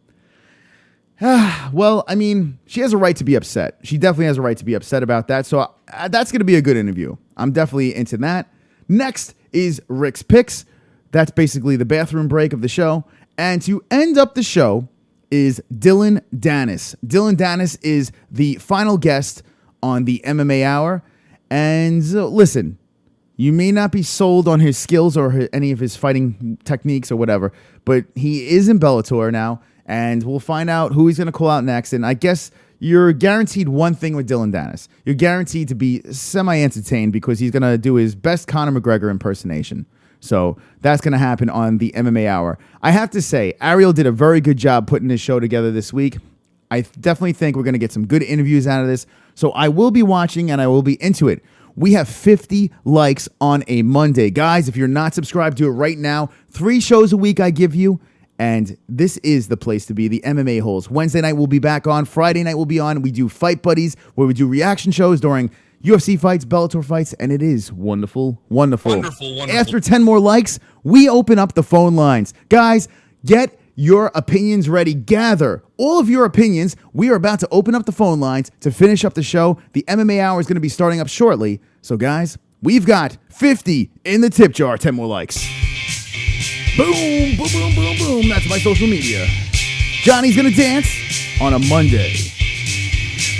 Well, I mean, she has a right to be upset. She definitely has a right to be upset about that. So that's going to be a good interview. I'm definitely into that. Next is Rick's Picks. That's basically the bathroom break of the show. And to end up the show is Dillon Danis. Dillon Danis is the final guest on the MMA Hour. And listen, you may not be sold on his skills or any of his fighting techniques or whatever, but he is in Bellator now, and we'll find out who he's going to call out next. And I guess you're guaranteed one thing with Dillon Danis. You're guaranteed to be semi-entertained because he's going to do his best Conor McGregor impersonation. So that's going to happen on the MMA Hour. I have to say, Ariel did a very good job putting this show together this week. I definitely think we're going to get some good interviews out of this. So I will be watching and I will be into it. We have 50 likes on a Monday. Guys, if you're not subscribed, do it right now. 3 shows a week I give you, and this is the place to be, the MMA-Holes. Wednesday night we'll be back on. Friday night we'll be on. We do Fight Buddies, where we do reaction shows during UFC fights, Bellator fights, and it is wonderful. After 10 more likes, we open up the phone lines. Guys, get your opinions ready. Gather all of your opinions. We are about to open up the phone lines to finish up the show. The MMA Hour is going to be starting up shortly. So, guys, we've got 50 in the tip jar. 10 more likes. Boom, boom, boom, boom, boom. That's my social media. Johnny's going to dance on a Monday.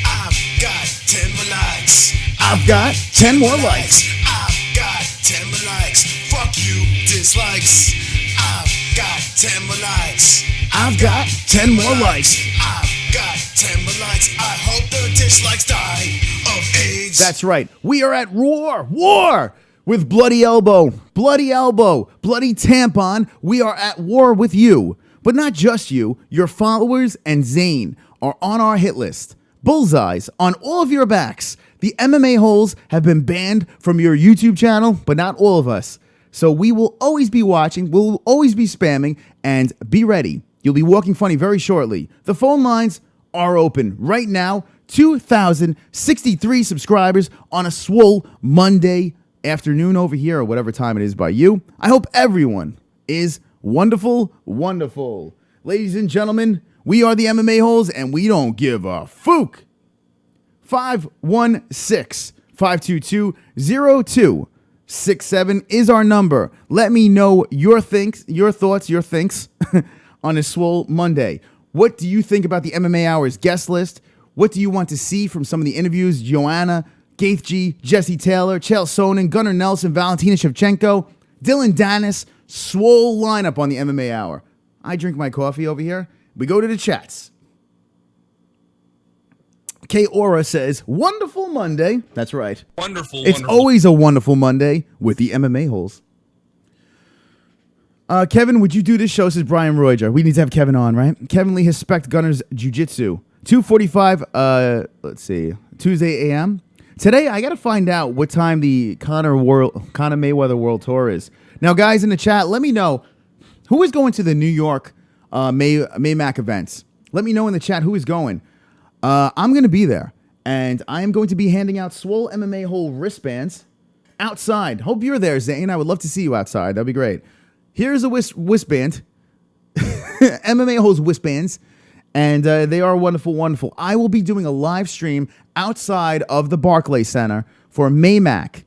I've got 10 more likes. I've got 10 more likes. I've got 10 more likes. Fuck you, dislikes. I've got 10 more likes. I've got 10 more likes. I've got 10 more likes. I hope the dislikes die of AIDS. That's right. We are at war with Bloody Elbow, Bloody Tampon. We are at war with you, but not just you. Your followers and Zane are on our hit list. Bullseyes on all of your backs. The MMA-Holes have been banned from your YouTube channel, but not all of us. So we will always be watching, we'll always be spamming, and be ready. You'll be walking funny very shortly. The phone lines are open right now. 2,063 subscribers on a swole Monday afternoon over here, or whatever time it is by you. I hope everyone is wonderful. Ladies and gentlemen, we are the MMA-Holes, and we don't give a fook. 516-522-0267 is our number. Let me know your thoughts on a swole Monday. What do you think about the MMA Hours guest list? What do you want to see from some of the interviews? Joanna, Gaethje, Jesse Taylor, Chael Sonnen, Gunnar Nelson, Valentina Shevchenko, Dillon Danis, swole lineup on the MMA Hour. I drink my coffee over here. We go to the chats. K Aura says, wonderful Monday. That's right. It's always a wonderful Monday with the MMA-Holes. Kevin, would you do this show? Says Brian Royger. We need to have Kevin on, right? Kevin Lee has spec'd Gunner's Jiu-Jitsu. 2:45, let's see, Tuesday a.m. Today, I got to find out what time the Conor Mayweather World Tour is. Now, guys in the chat, let me know who is going to the New York Maymac events. Let me know in the chat who is going. I'm going to be there, and I am going to be handing out swole MMA hole wristbands outside. Hope you're there, Zane. I would love to see you outside. That'd be great. Here's a wristband, MMA Holes wristbands, and they are wonderful. I will be doing a live stream outside of the Barclays Center for Maymac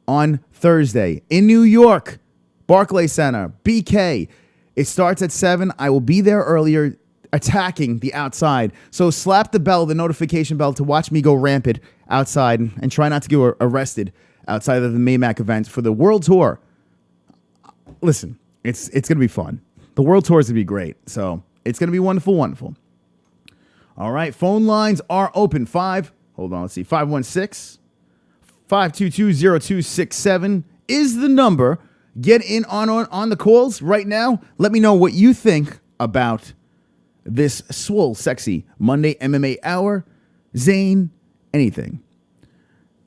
on Thursday in New York. Barclays Center, BK. It starts at 7. I will be there earlier, attacking the outside. So slap the bell, the notification bell, to watch me go rampant outside and try not to get arrested outside of the Maymac event for the World Tour. Listen, it's going to be fun. The World Tour is going to be great. So it's going to be wonderful. All right, phone lines are open. 522-0267 is the number. Get in on the calls right now. Let me know what you think about this swole, sexy Monday MMA Hour. Zane, anything.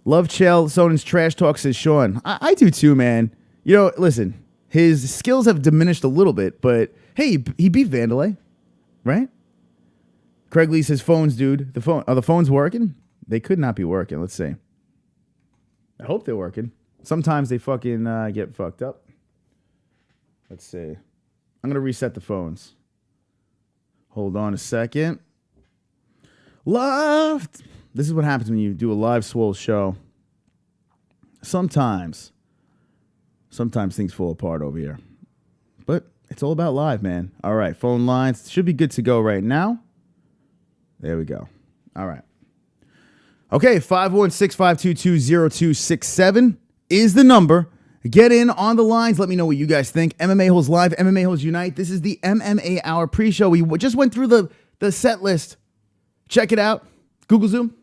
Love Chael Sonnen's trash talk, says Sean. I do too, man. You know, listen, his skills have diminished a little bit, but hey, he beat Vanderlei, right? Craig Lee says, phones, dude. Are the phones working? They could not be working. Let's see. I hope they're working. Sometimes they fucking get fucked up. Let's see. I'm going to reset the phones. Hold on a second. Live. This is what happens when you do a live swole show. Sometimes things fall apart over here. But it's all about live, man. All right, phone lines should be good to go right now. There we go. All right. Okay, 516-522-0267 is the number. Get in on the lines. Let me know what you guys think. MMA Holes Live, MMA Holes Unite. This is the MMA Hour pre-show. We just went through the set list. Check it out. Google Zoom.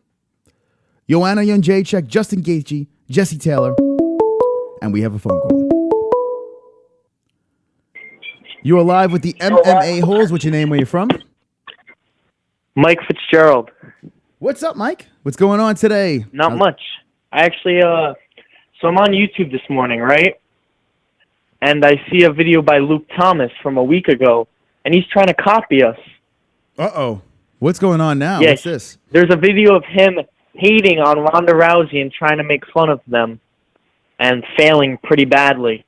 Joanna Jędrzejczyk, Justin Gaethje, Jesse Taylor. And we have a phone call. You are live with the MMA Holes. What's your name? Where you from? Mike Fitzgerald. What's up, Mike? What's going on today? Not much. I actually, so I'm on YouTube this morning, right? And I see a video by Luke Thomas from a week ago, and he's trying to copy us. Uh-oh. What's going on now? Yeah, What's this? There's a video of him hating on Ronda Rousey and trying to make fun of them and failing pretty badly.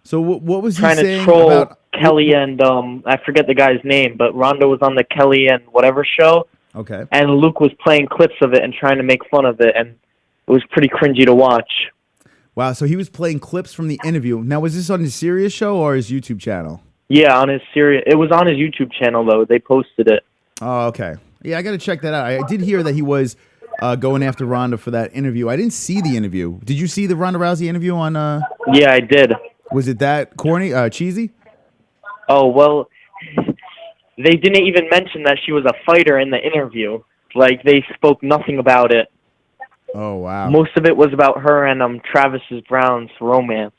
So what was he trying saying to troll about Kelly and, I forget the guy's name, but Ronda was on the Kelly and whatever show. Okay. And Luke was playing clips of it and trying to make fun of it, and it was pretty cringy to watch. Wow, so he was playing clips from the interview. Now, was this on his Sirius show or his YouTube channel? Yeah, on his Sirius. It was on his YouTube channel, though. They posted it. Oh, okay. Yeah, I got to check that out. I did hear that he was going after Ronda for that interview. I didn't see the interview. Did you see the Ronda Rousey interview on? Yeah, I did. Was it that corny, cheesy? Oh, well, they didn't even mention that she was a fighter in the interview. Like, they spoke nothing about it. Oh, wow. Most of it was about her and Travis Brown's romance.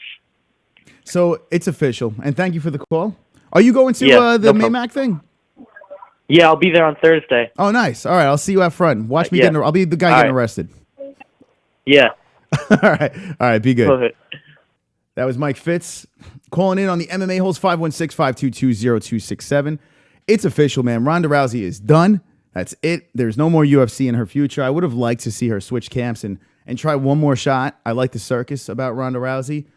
So it's official, and thank you for the call. Are you going to the Maymac thing? Yeah, I'll be there on Thursday. Oh, nice. All right, I'll see you out front. Watch me I'll be the guy getting arrested. Yeah. All right, be good. Perfect. That was Mike Fitz calling in on the MMA Holes 516-522-0267. It's official, man. Ronda Rousey is done. That's it. There's no more UFC in her future. I would have liked to see her switch camps and try one more shot. I like the circus about Ronda Rousey.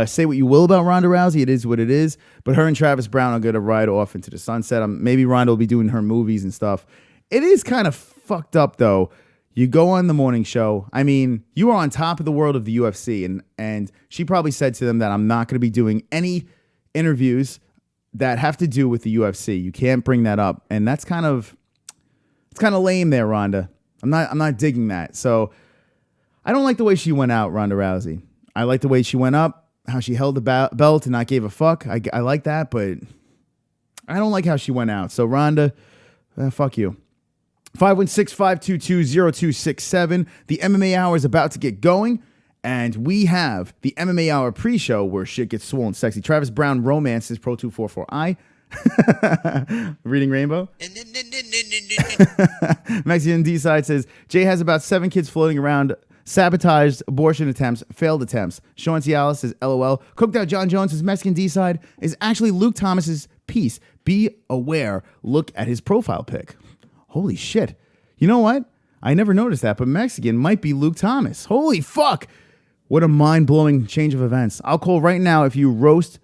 Say what you will about Ronda Rousey. It is what it is. But her and Travis Brown are going to ride off into the sunset. Maybe Ronda will be doing her movies and stuff. It is kind of fucked up, though. You go on the morning show. I mean, you are on top of the world of the UFC, and she probably said to them that I'm not going to be doing any interviews that have to do with the UFC. You can't bring that up, and it's kind of lame there, Ronda. I'm not digging that. So I don't like the way she went out, Ronda Rousey. I like the way she went up, how she held the belt and not gave a fuck. I like that, but I don't like how she went out. So Ronda, fuck you. 516-522-0267. The MMA Hour is about to get going, and we have the MMA Hour pre-show where shit gets swollen sexy. Travis Brown romances Pro 244I. Reading Rainbow. Mexican D-Side says, Jay has about 7 kids floating around, sabotaged, abortion attempts, failed attempts. Sean Cialis says, LOL. Cooked Out John Jones says, Mexican D-Side is actually Luke Thomas's piece. Be aware. Look at his profile pic. Holy shit. You know what? I never noticed that, but Mexican might be Luke Thomas. Holy fuck. What a mind-blowing change of events. I'll call right now if you roast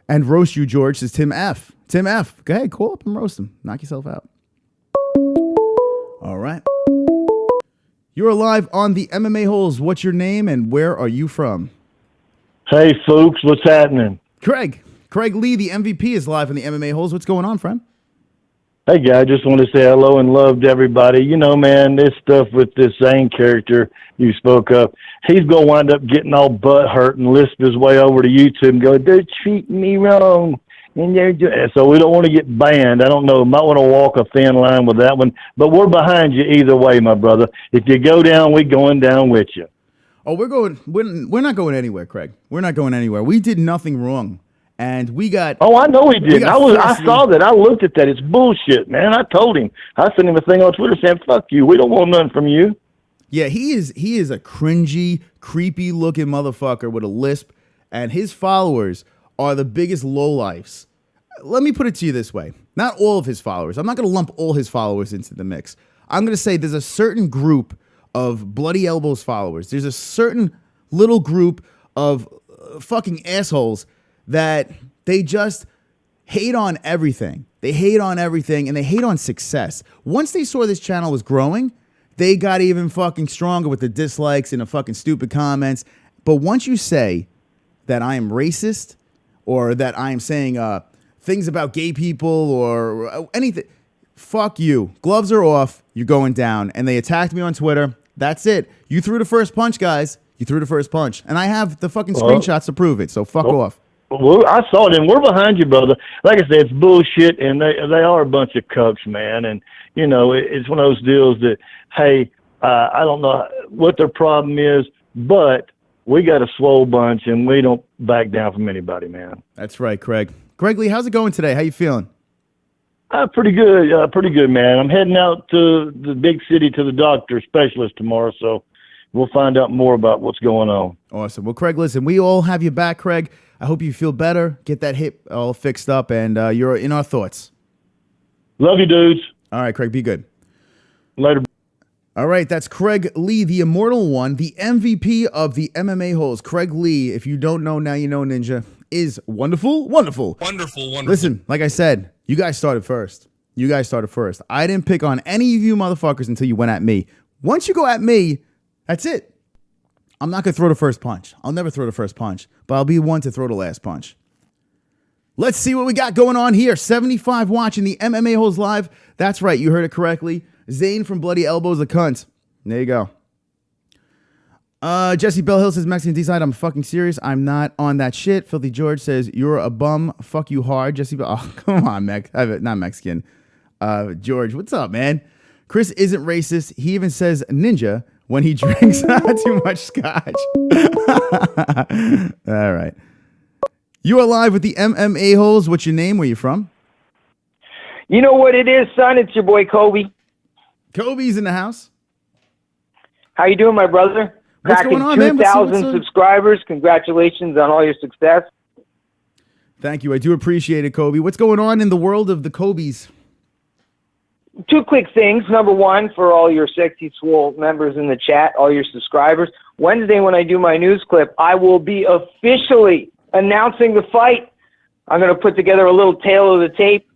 you, George, says Tim F. Tim F. Go ahead, call up and roast him. Knock yourself out. All right. You're live on the MMA Holes. What's your name and where are you from? Hey, folks, what's happening? Craig Lee, the MVP, is live on the MMA Holes. What's going on, friend? Hey, guy, I just want to say hello and love to everybody. You know, man, this stuff with this Zane character you spoke of, he's going to wind up getting all butt hurt and lisp his way over to YouTube and go, they're treating me wrong. And so we don't want to get banned. I don't know. Might want to walk a thin line with that one. But we're behind you either way, my brother. If you go down, we're going down with you. Oh, we're not going anywhere, Craig. We're not going anywhere. We did nothing wrong. And we got... Oh, I know he did. I saw that. I looked at that. It's bullshit, man. I told him. I sent him a thing on Twitter saying, fuck you. We don't want nothing from you. Yeah, he is a cringy, creepy-looking motherfucker with a lisp, and his followers are the biggest lowlifes. Let me put it to you this way. Not all of his followers. I'm not going to lump all his followers into the mix. I'm going to say there's a certain group of Bloody Elbows followers. There's a certain little group of fucking assholes that they just hate on everything. They hate on everything, and they hate on success. Once they saw this channel was growing, they got even fucking stronger with the dislikes and the fucking stupid comments. But once you say that I am racist or that I am saying things about gay people or anything, fuck you. Gloves are off. You're going down. And they attacked me on Twitter. That's it. You threw the first punch, guys. You threw the first punch. And I have the fucking screenshots to prove it. So fuck off. Well, I saw it, and we're behind you, brother. Like I said, it's bullshit, and they are a bunch of cucks, man. And, you know, it's one of those deals that, hey, I don't know what their problem is, but we got a swole bunch, and we don't back down from anybody, man. That's right, Craig. Greg Lee, how's it going today? How you feeling? Pretty good, man. I'm heading out to the big city to the doctor specialist tomorrow, so we'll find out more about what's going on. Awesome. Well, Craig, listen, we all have you back, Craig. I hope you feel better, get that hip all fixed up, and you're in our thoughts. Love you, dudes. All right, Craig, be good. Later. All right, that's Craig Lee, the immortal one, the MVP of the MMA Holes. Craig Lee, if you don't know, now you know, Ninja, is wonderful. Wonderful. Listen, like I said, you guys started first. I didn't pick on any of you motherfuckers until you went at me. Once you go at me, that's it. I'm not going to throw the first punch. I'll never throw the first punch, but I'll be one to throw the last punch. Let's see what we got going on here. 75 watching the MMA Holes live. That's right. You heard it correctly. Zane from Bloody Elbows, the cunt. There you go. Jesse Bell Hill says, Mexican D-side, I'm fucking serious. I'm not on that shit. Filthy George says, you're a bum. Fuck you hard. Jesse Bell. Oh, come on, not Mexican. George, what's up, man? Chris isn't racist. He even says ninja when he drinks too much scotch. All right. You are live with the MMA-Holes. What's your name? Where you from? You know what it is, son? It's your boy Kobe. Kobe's in the house. How you doing, my brother? What's Cracking going on, man? 2,000 subscribers. Congratulations on all your success. Thank you. I do appreciate it, Kobe. What's going on in the world of the Kobe's? Two quick things. Number one, for all your sexy swole members in the chat, all your subscribers, Wednesday when I do my news clip, I will be officially announcing the fight. I'm going to put together a little tale of the tape,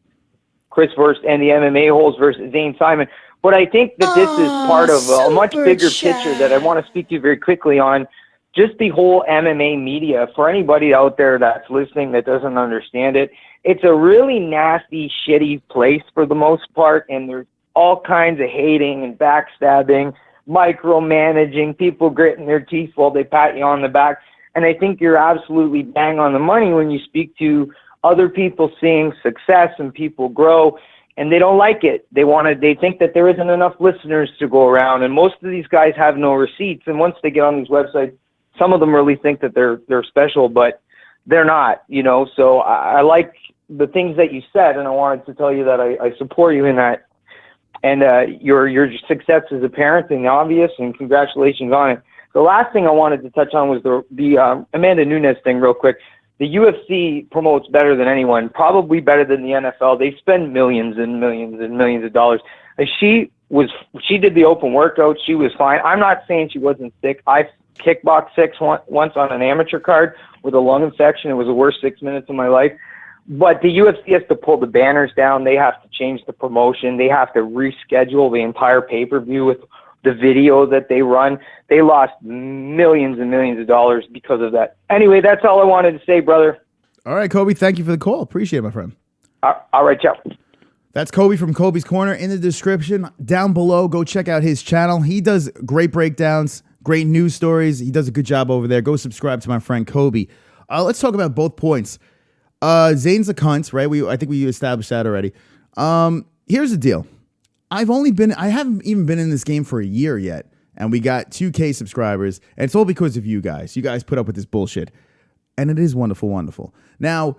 Chris versus and the MMA-Holes versus Zane Simon. But I think that this is part of a much bigger picture that I want to speak to you very quickly on, just the whole MMA media. For anybody out there that's listening that doesn't understand it, it's a really nasty, shitty place for the most part, and there's all kinds of hating and backstabbing, micromanaging, people gritting their teeth while they pat you on the back. And I think you're absolutely bang on the money when you speak to other people seeing success and people grow, and they don't like it. They think that there isn't enough listeners to go around, and most of these guys have no receipts. And once they get on these websites, some of them really think that they're special, but they're not, you know. So I like the things that you said, and I wanted to tell you that I support you in that. And your success is apparent and obvious, and congratulations on it. The last thing I wanted to touch on was the Amanda Nunes thing real quick. The UFC promotes better than anyone, probably better than the NFL. They spend millions and millions and millions of dollars. She did the open workout. She was fine. I'm not saying she wasn't sick. I kickboxed once on an amateur card with a lung infection. It was the worst 6 minutes of my life. But the UFC has to pull the banners down. They have to change the promotion. They have to reschedule the entire pay-per-view with the video that they run. They lost millions and millions of dollars because of that. Anyway, that's all I wanted to say, brother. All right, Kobe, thank you for the call. Appreciate it, my friend. All right, ciao. That's Kobe from Kobe's Corner. In the description down below, go check out his channel. He does great breakdowns, great news stories. He does a good job over there. Go subscribe to my friend Kobe. Let's talk about both points. Zane's a cunt, right? I think we established that already. Here's the deal. I haven't even been in this game for a year yet, and we got 2K subscribers, and it's all because of you guys. You guys put up with this bullshit, and it is wonderful, wonderful. Now,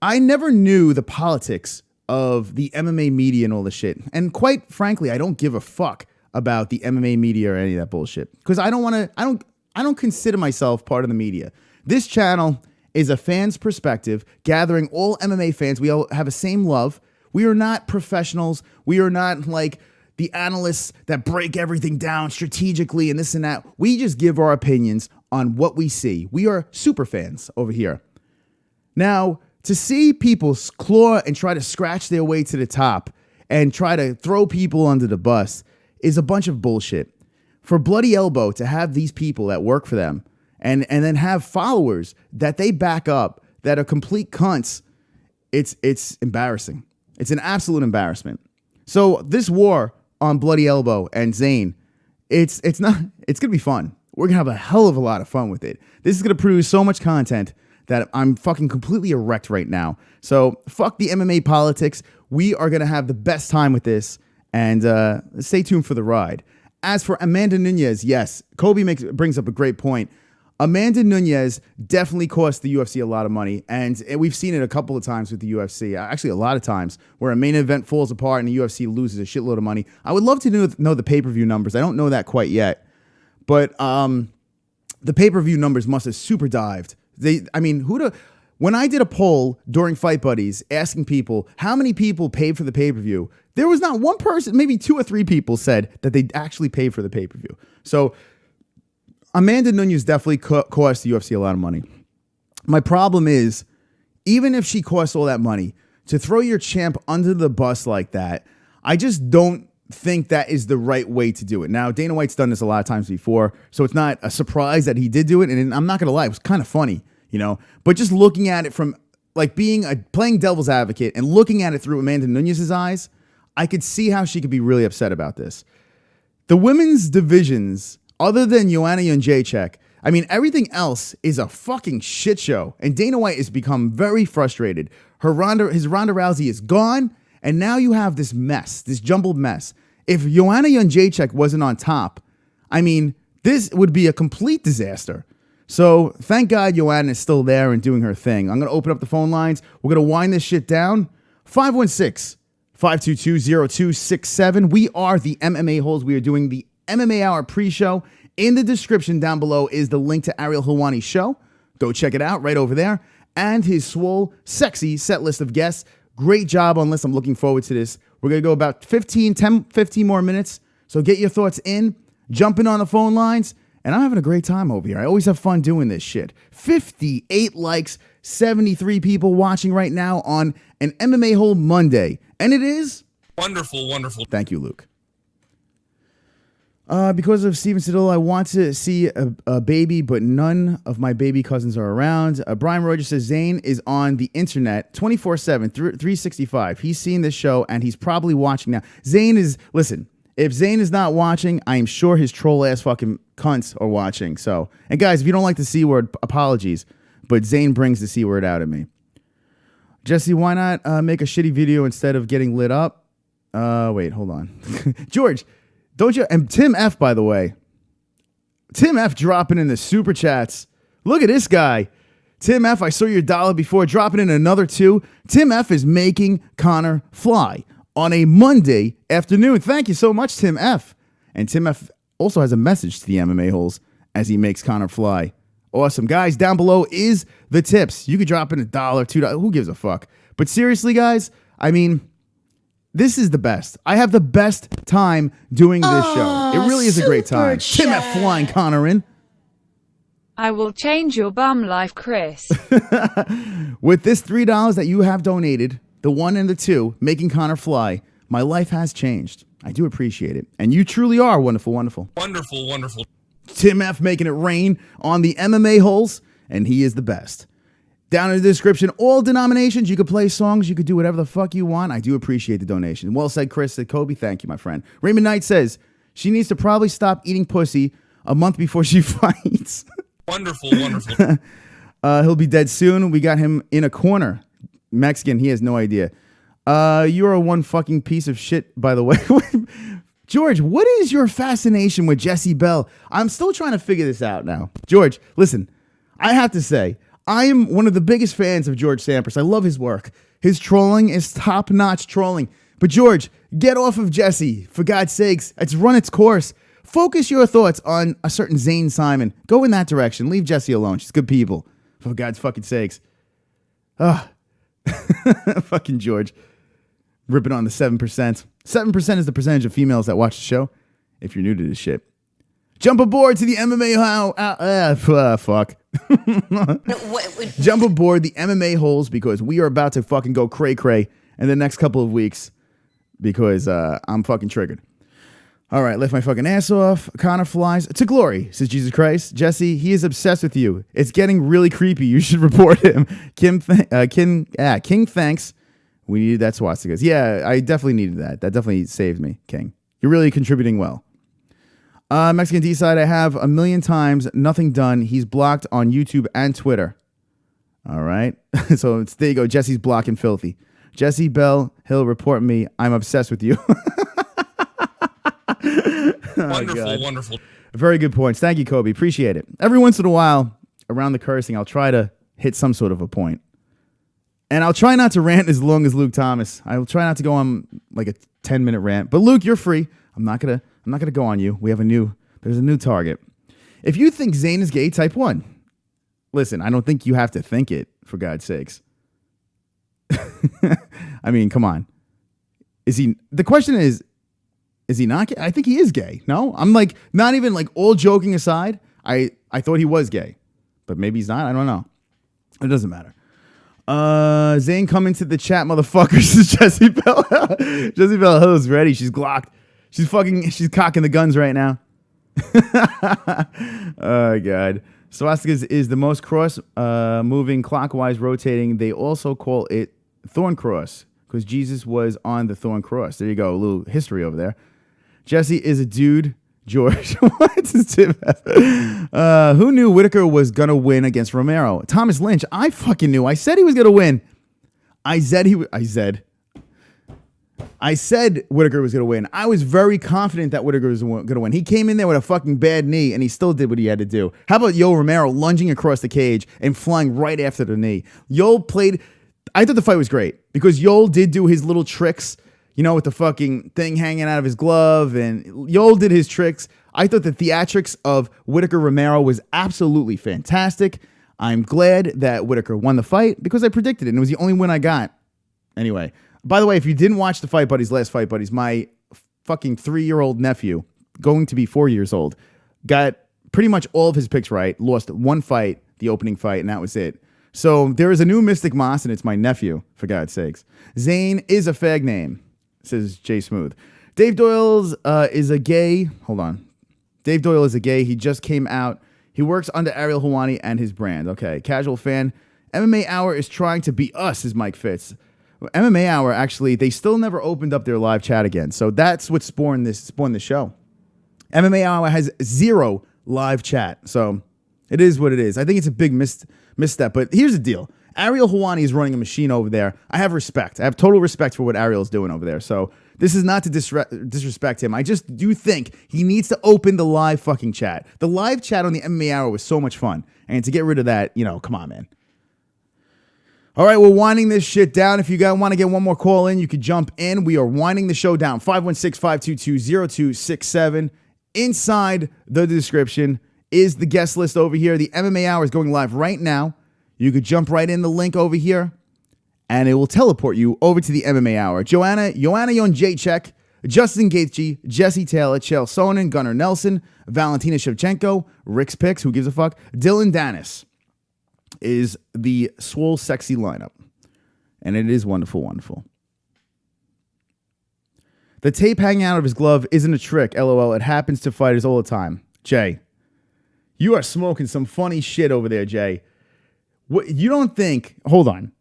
I never knew the politics of the MMA media and all this shit, and quite frankly, I don't give a fuck about the MMA media or any of that bullshit, because I don't consider myself part of the media. This channel is a fan's perspective, gathering all MMA fans. We all have the same love. We are not professionals. We are not like the analysts that break everything down strategically and this and that. We just give our opinions on what we see. We are super fans over here. Now, to see people claw and try to scratch their way to the top and try to throw people under the bus is a bunch of bullshit. For Bloody Elbow to have these people that work for them and then have followers that they back up that are complete cunts, it's embarrassing. It's an absolute embarrassment. So this war on Bloody Elbow and Zane, it's going to be fun. We're going to have a hell of a lot of fun with it. This is going to produce so much content that I'm fucking completely erect right now. So fuck the MMA politics. We are going to have the best time with this, and stay tuned for the ride. As for Amanda Nunes, yes, Kobe brings up a great point. Amanda Nunes definitely cost the UFC a lot of money, and we've seen it a couple of times with the UFC, actually a lot of times, where a main event falls apart and the UFC loses a shitload of money. I would love to know the pay-per-view numbers. I don't know that quite yet, but the pay-per-view numbers must have super dived. When I did a poll during Fight Buddies asking people how many people paid for the pay-per-view, there was not one person, maybe 2 or 3 people said that they actually paid for the pay-per-view. So Amanda Nunes definitely cost the UFC a lot of money. My problem is, even if she costs all that money, to throw your champ under the bus like that, I just don't think that is the right way to do it. Now, Dana White's done this a lot of times before, so it's not a surprise that he did do it, and I'm not going to lie, it was kind of funny, you know? But just looking at it from, like, playing devil's advocate and looking at it through Amanda Nunes' eyes, I could see how she could be really upset about this. The women's divisions, other than Joanna Jędrzejczyk, I mean, everything else is a fucking shit show. And Dana White has become very frustrated. His Ronda Rousey is gone, and now you have this mess, this jumbled mess. If Joanna Jędrzejczyk wasn't on top, I mean, this would be a complete disaster. So thank God Joanna is still there and doing her thing. I'm going to open up the phone lines. We're going to wind this shit down. 516-522-0267. We are the MMA-Holes. We are doing the MMA-Hour pre-show. In the description down below is the link to Ariel Helwani's show. Go check it out right over there. And his swole, sexy set list of guests. Great job on list. I'm looking forward to this. We're going to go about 10, 15 more minutes. So get your thoughts in. Jump in on the phone lines. And I'm having a great time over here. I always have fun doing this shit. 58 likes, 73 people watching right now on an MMA Hole Monday. And it is... Wonderful, wonderful. Thank you, Luke. Because of Steven Sedillo, I want to see a baby, but none of my baby cousins are around. Brian Rogers says Zane is on the internet 24/7, 365. He's seen this show, and he's probably watching now. Zane is... Listen, if Zane is not watching, I am sure his troll-ass fucking cunts are watching. So, and guys, if you don't like the C word, apologies. But Zane brings the C word out of me. Jesse, why not make a shitty video instead of getting lit up? Wait, hold on. George... Don't you? And Tim F, by the way. Tim F dropping in the super chats. Look at this guy. Tim F, I saw your dollar before, dropping in another $2. Tim F is making Conor fly on a Monday afternoon. Thank you so much, Tim F. And Tim F also has a message to the MMA Holes as he makes Conor fly. Awesome. Guys, down below is the tips. You could drop in $1, $2. Who gives a fuck? But seriously, guys, I mean... This is the best. I have the best time doing this show. It really is a great time. Tim F flying Conor in. I will change your bum life, Chris. With this $3 that you have donated, the 1 and the 2, making Conor fly, my life has changed. I do appreciate it. And you truly are wonderful, wonderful. Wonderful, wonderful. Tim F making it rain on the MMA Holes, and he is the best. Down in the description, all denominations. You could play songs. You could do whatever the fuck you want. I do appreciate the donation. Well said, Chris. Said Kobe. Thank you, my friend. Raymond Knight says she needs to probably stop eating pussy a month before she fights. Wonderful, wonderful. He'll be dead soon. We got him in a corner. Mexican. He has no idea. You're a one fucking piece of shit, by the way. George, what is your fascination with Jesse Bell? I'm still trying to figure this out now. George, listen. I have to say... I am one of the biggest fans of George Sampras. I love his work. His trolling is top-notch trolling. But George, get off of Jesse. For God's sakes, it's run its course. Focus your thoughts on a certain Zane Simon. Go in that direction. Leave Jesse alone. She's good people. For God's fucking sakes. Ugh. Fucking George. Ripping on the 7%. 7% is the percentage of females that watch the show. If you're new to this shit. Jump aboard to the MMA fuck. Jump aboard the MMA Holes because we are about to fucking go cray-cray in the next couple of weeks because I'm fucking triggered. All right, lift my fucking ass off. Conor flies to glory, says Jesus Christ. Jesse, he is obsessed with you. It's getting really creepy. You should report him. King, thanks. We needed that swastikas. Yeah, I definitely needed that. That definitely saved me, King. You're really contributing well. Mexican D-side, I have 1 million times, nothing done. He's blocked on YouTube and Twitter. All right. So there you go. Jesse's blocking filthy. Jesse Bell, he'll report me. I'm obsessed with you. Wonderful, wonderful. Very good points. Thank you, Kobe. Appreciate it. Every once in a while, around the cursing, I'll try to hit some sort of a point. And I'll try not to rant as long as Luke Thomas. I'll try not to go on like a 10-minute rant. But Luke, you're free. I'm not gonna go on you. There's a new target. If you think Zane is gay, type 1. Listen, I don't think you have to think it, for God's sakes. I mean, come on. The question is he not gay? I think he is gay. No? I'm like, not even like all joking aside, I thought he was gay. But maybe he's not. I don't know. It doesn't matter. Zane, come into the chat, motherfuckers. Is Jesse Bell. Jesse Bell Hill's ready. She's glocked. She's cocking the guns right now. Oh, God. Swastikas is the most cross moving clockwise rotating. They also call it thorn cross because Jesus was on the thorn cross. There you go. A little history over there. Jesse is a dude. George, what's his tip? Who knew Whitaker was gonna win against Romero? Thomas Lynch. I fucking knew. I said he was gonna win. I said Whitaker was gonna win. I was very confident that Whitaker was gonna win. He came in there with a fucking bad knee, and he still did what he had to do. How about Yoel Romero lunging across the cage and flying right after the knee? Yoel played. I thought the fight was great because Yoel did do his little tricks. You know, with the fucking thing hanging out of his glove, and Yoel did his tricks. I thought the theatrics of Whitaker Romero was absolutely fantastic. I'm glad that Whitaker won the fight because I predicted it, and it was the only win I got. Anyway, by the way, if you didn't watch the Fight Buddies last Fight Buddies, my fucking 3-year-old nephew, going to be 4 years old, got pretty much all of his picks right, lost one fight, the opening fight, and that was it. So there is a new Mystic Moss, and it's my nephew, for God's sakes. Zane is a fag name. Says Jay Smooth. Dave Doyle's is a gay. Hold on. Dave Doyle is a gay. He just came out. He works under Ariel Helwani and his brand. Okay. Casual fan. MMA Hour is trying to beat us, is Mike Fitz. MMA Hour, actually, they still never opened up their live chat again. So that's what spawned the show. MMA Hour has 0 live chat. So it is what it is. I think it's a big misstep. But here's the deal. Ariel Helwani is running a machine over there. I have respect. I have total respect for what Ariel's doing over there. So this is not to disrespect him. I just do think he needs to open the live fucking chat. The live chat on the MMA Hour was so much fun. And to get rid of that, you know, come on, man. All right, we're winding this shit down. If you guys want to get one more call in, you could jump in. We are winding the show down. 516-522-0267. Inside the description is the guest list over here. The MMA Hour is going live right now. You could jump right in the link over here, and it will teleport you over to the MMA Hour. Joanna Jędrzejczyk, Justin Gaethje, Jesse Taylor, Chael Sonnen, Gunnar Nelson, Valentina Shevchenko, Rick's Picks, who gives a fuck, Dillon Danis is the swole sexy lineup, and it is wonderful, wonderful. The tape hanging out of his glove isn't a trick, LOL. It happens to fighters all the time. Jay, you are smoking some funny shit over there, Jay. What, you don't think... Hold on.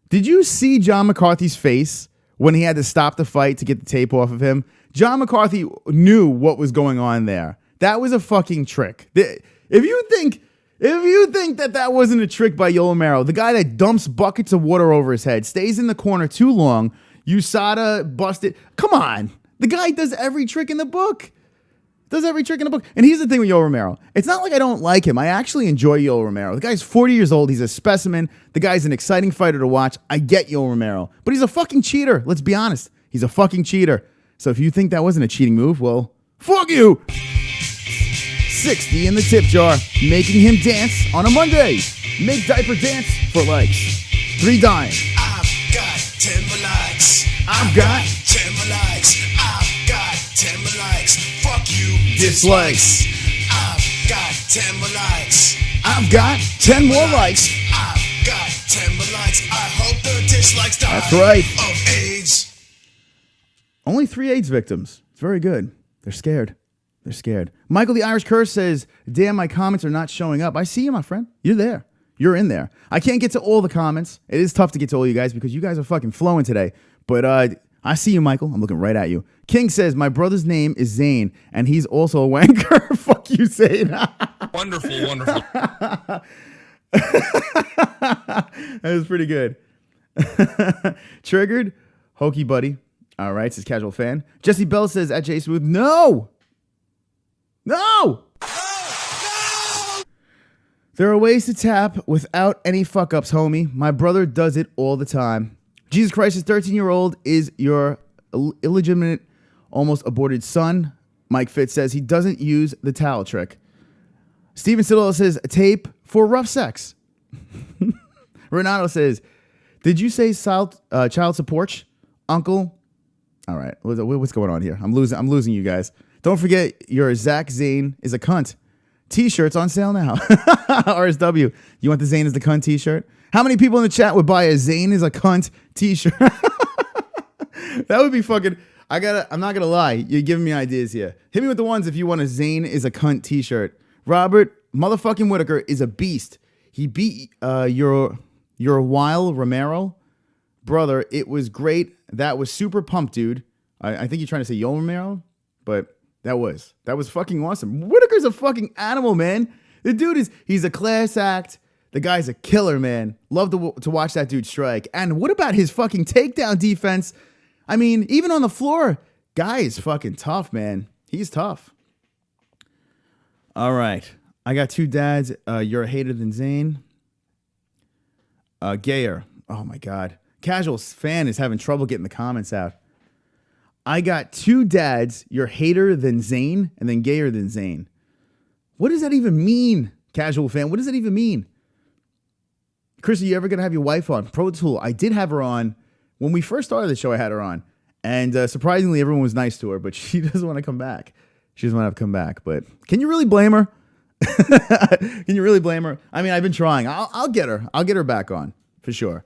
Did you see John McCarthy's face when he had to stop the fight to get the tape off of him? John McCarthy knew what was going on there. That was a fucking trick. If you think that wasn't a trick by Yoel Romero, the guy that dumps buckets of water over his head, stays in the corner too long, USADA busted... Come on. The guy does every trick in the book. And here's the thing with Yoel Romero. It's not like I don't like him. I actually enjoy Yoel Romero. The guy's 40 years old. He's a specimen. The guy's an exciting fighter to watch. I get Yoel Romero. But he's a fucking cheater. Let's be honest. He's a fucking cheater. So if you think that wasn't a cheating move, well, fuck you. 60 in the tip jar. Making him dance on a Monday. Make diaper dance for likes. 3 dying. I've got 10 more likes. I've got 10 more likes. I've got 10 more likes. Fuck you. dislikes. I've got 10 more likes. I've got 10 more likes. I've got 10 more likes. I hope the dislikes die. That's right. Of AIDS. Only 3 AIDS victims. It's very good. They're scared. Michael the Irish Curse says, damn, my comments are not showing up. I see you, my friend. You're there. You're in there. I can't get to all the comments. It is tough to get to all you guys because you guys are fucking flowing today. But I see you, Michael. I'm looking right at you. King says, my brother's name is Zane, and he's also a wanker. Fuck you, Zane. Wonderful. That was pretty good. Triggered. Hokey buddy. All right, says casual fan. Jesse Bell says, at Jay Smooth, no! There are ways to tap without any fuck-ups, homie. My brother does it all the time. Jesus Christ, his 13-year-old is your illegitimate, almost aborted son. Mike Fitz says he doesn't use the towel trick. Steven Siddle says, tape for rough sex. Renato says, did you say child support, uncle? All right, what's going on here? I'm losing you guys. Don't forget your Zach Zane is a cunt. T-shirts on sale now. RSW, you want the Zane is the cunt T-shirt? How many people in the chat would buy a Zane is a cunt T-shirt? That would be fucking. I'm not gonna lie. You're giving me ideas here. Hit me with the ones if you want a Zane is a cunt T-shirt. Robert motherfucking Whitaker is a beast. He beat your Weil Romero, brother. It was great. That was super pumped, dude. I think you're trying to say Yoel Romero. But that was fucking awesome. Whitaker's a fucking animal, man. The dude he's a class act. The guy's a killer, man. Love to watch that dude strike. And what about his fucking takedown defense? I mean, even on the floor, guy is fucking tough, man. He's tough. All right. I got two dads. You're a hater than Zane. Gayer. Oh, my God. Casual fan is having trouble getting the comments out. I got two dads. You're hater than Zane, and then gayer than Zane. What does that even mean, casual fan? What does that even mean? Chris, are you ever going to have your wife on? Pro Tool, I did have her on. When we first started the show, I had her on. And surprisingly, everyone was nice to her, but she doesn't want to come back. She doesn't want to come back. But can you really blame her? Can you really blame her? I mean, I've been trying. I'll get her. I'll get her back on, for sure.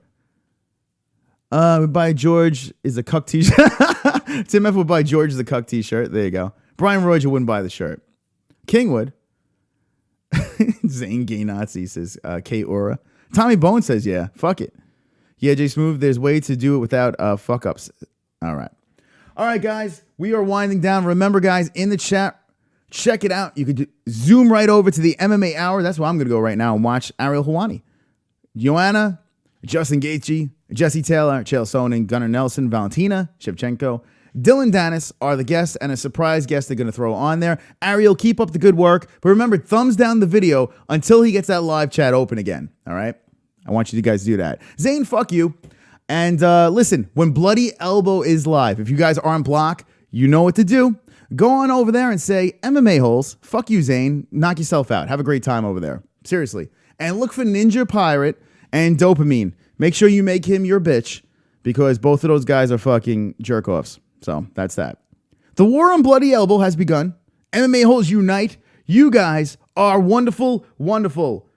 Buy George is a cuck t-shirt. Tim F would buy George is a cuck t-shirt. There you go. Brian Roger wouldn't buy the shirt. King would. Zane Gay Nazi says Kate Aura. Tommy Bone says, yeah, fuck it. Yeah, Jay Smooth, there's way to do it without fuck ups. All right. All right, guys, we are winding down. Remember, guys, in the chat, check it out. You could zoom right over to the MMA Hour. That's where I'm going to go right now and watch Ariel Helwani. Joanna, Justin Gaethje, Jesse Taylor, Chael Sonnen, Gunnar Nelson, Valentina, Shevchenko, Dillon Danis are the guests, and a surprise guest they're going to throw on there. Ariel, keep up the good work. But remember, thumbs down the video until he gets that live chat open again. All right? I want you guys to do that. Zane, fuck you. And listen, when Bloody Elbow is live, if you guys aren't blocked, you know what to do. Go on over there and say, MMA-Holes, fuck you, Zane. Knock yourself out. Have a great time over there. Seriously. And look for Ninja Pirate and Dopamine. Make sure you make him your bitch, because both of those guys are fucking jerk-offs. So that's that. The war on Bloody Elbow has begun. MMA-Holes unite. You guys are wonderful, wonderful.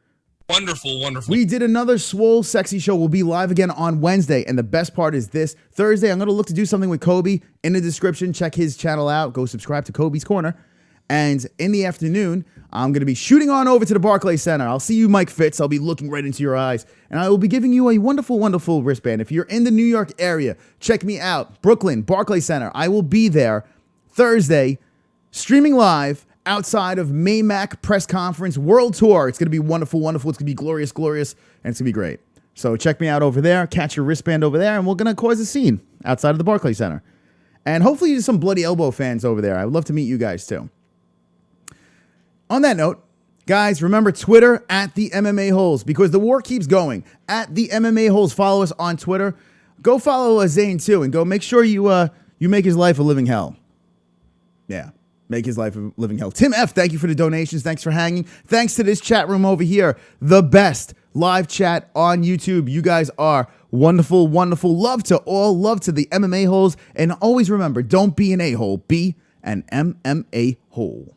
Wonderful, wonderful. We did another Swole Sexy show. We'll be live again on Wednesday. And the best part is this. Thursday, I'm going to look to do something with Kobe. In the description, check his channel out. Go subscribe to Kobe's Corner. And in the afternoon, I'm going to be shooting on over to the Barclays Center. I'll see you, Mike Fitz. I'll be looking right into your eyes. And I will be giving you a wonderful, wonderful wristband. If you're in the New York area, check me out. Brooklyn, Barclays Center. I will be there Thursday, streaming live outside of Maymac Press Conference World Tour. It's going to be wonderful, wonderful. It's going to be glorious, glorious, and it's going to be great. So check me out over there. Catch your wristband over there, and we're going to cause a scene outside of the Barclays Center. And hopefully there's some Bloody Elbow fans over there. I would love to meet you guys too. On that note, guys, remember Twitter at the MMA-Holes, because the war keeps going. At the MMA-Holes, follow us on Twitter. Go follow Zane too, and go make sure you make his life a living hell. Yeah, make his life a living hell. Tim F, thank you for the donations. Thanks for hanging. Thanks to this chat room over here, the best live chat on YouTube. You guys are wonderful, wonderful. Love to all. Love to the MMA-Holes. And always remember, don't be an a-hole. Be an MMA-Hole.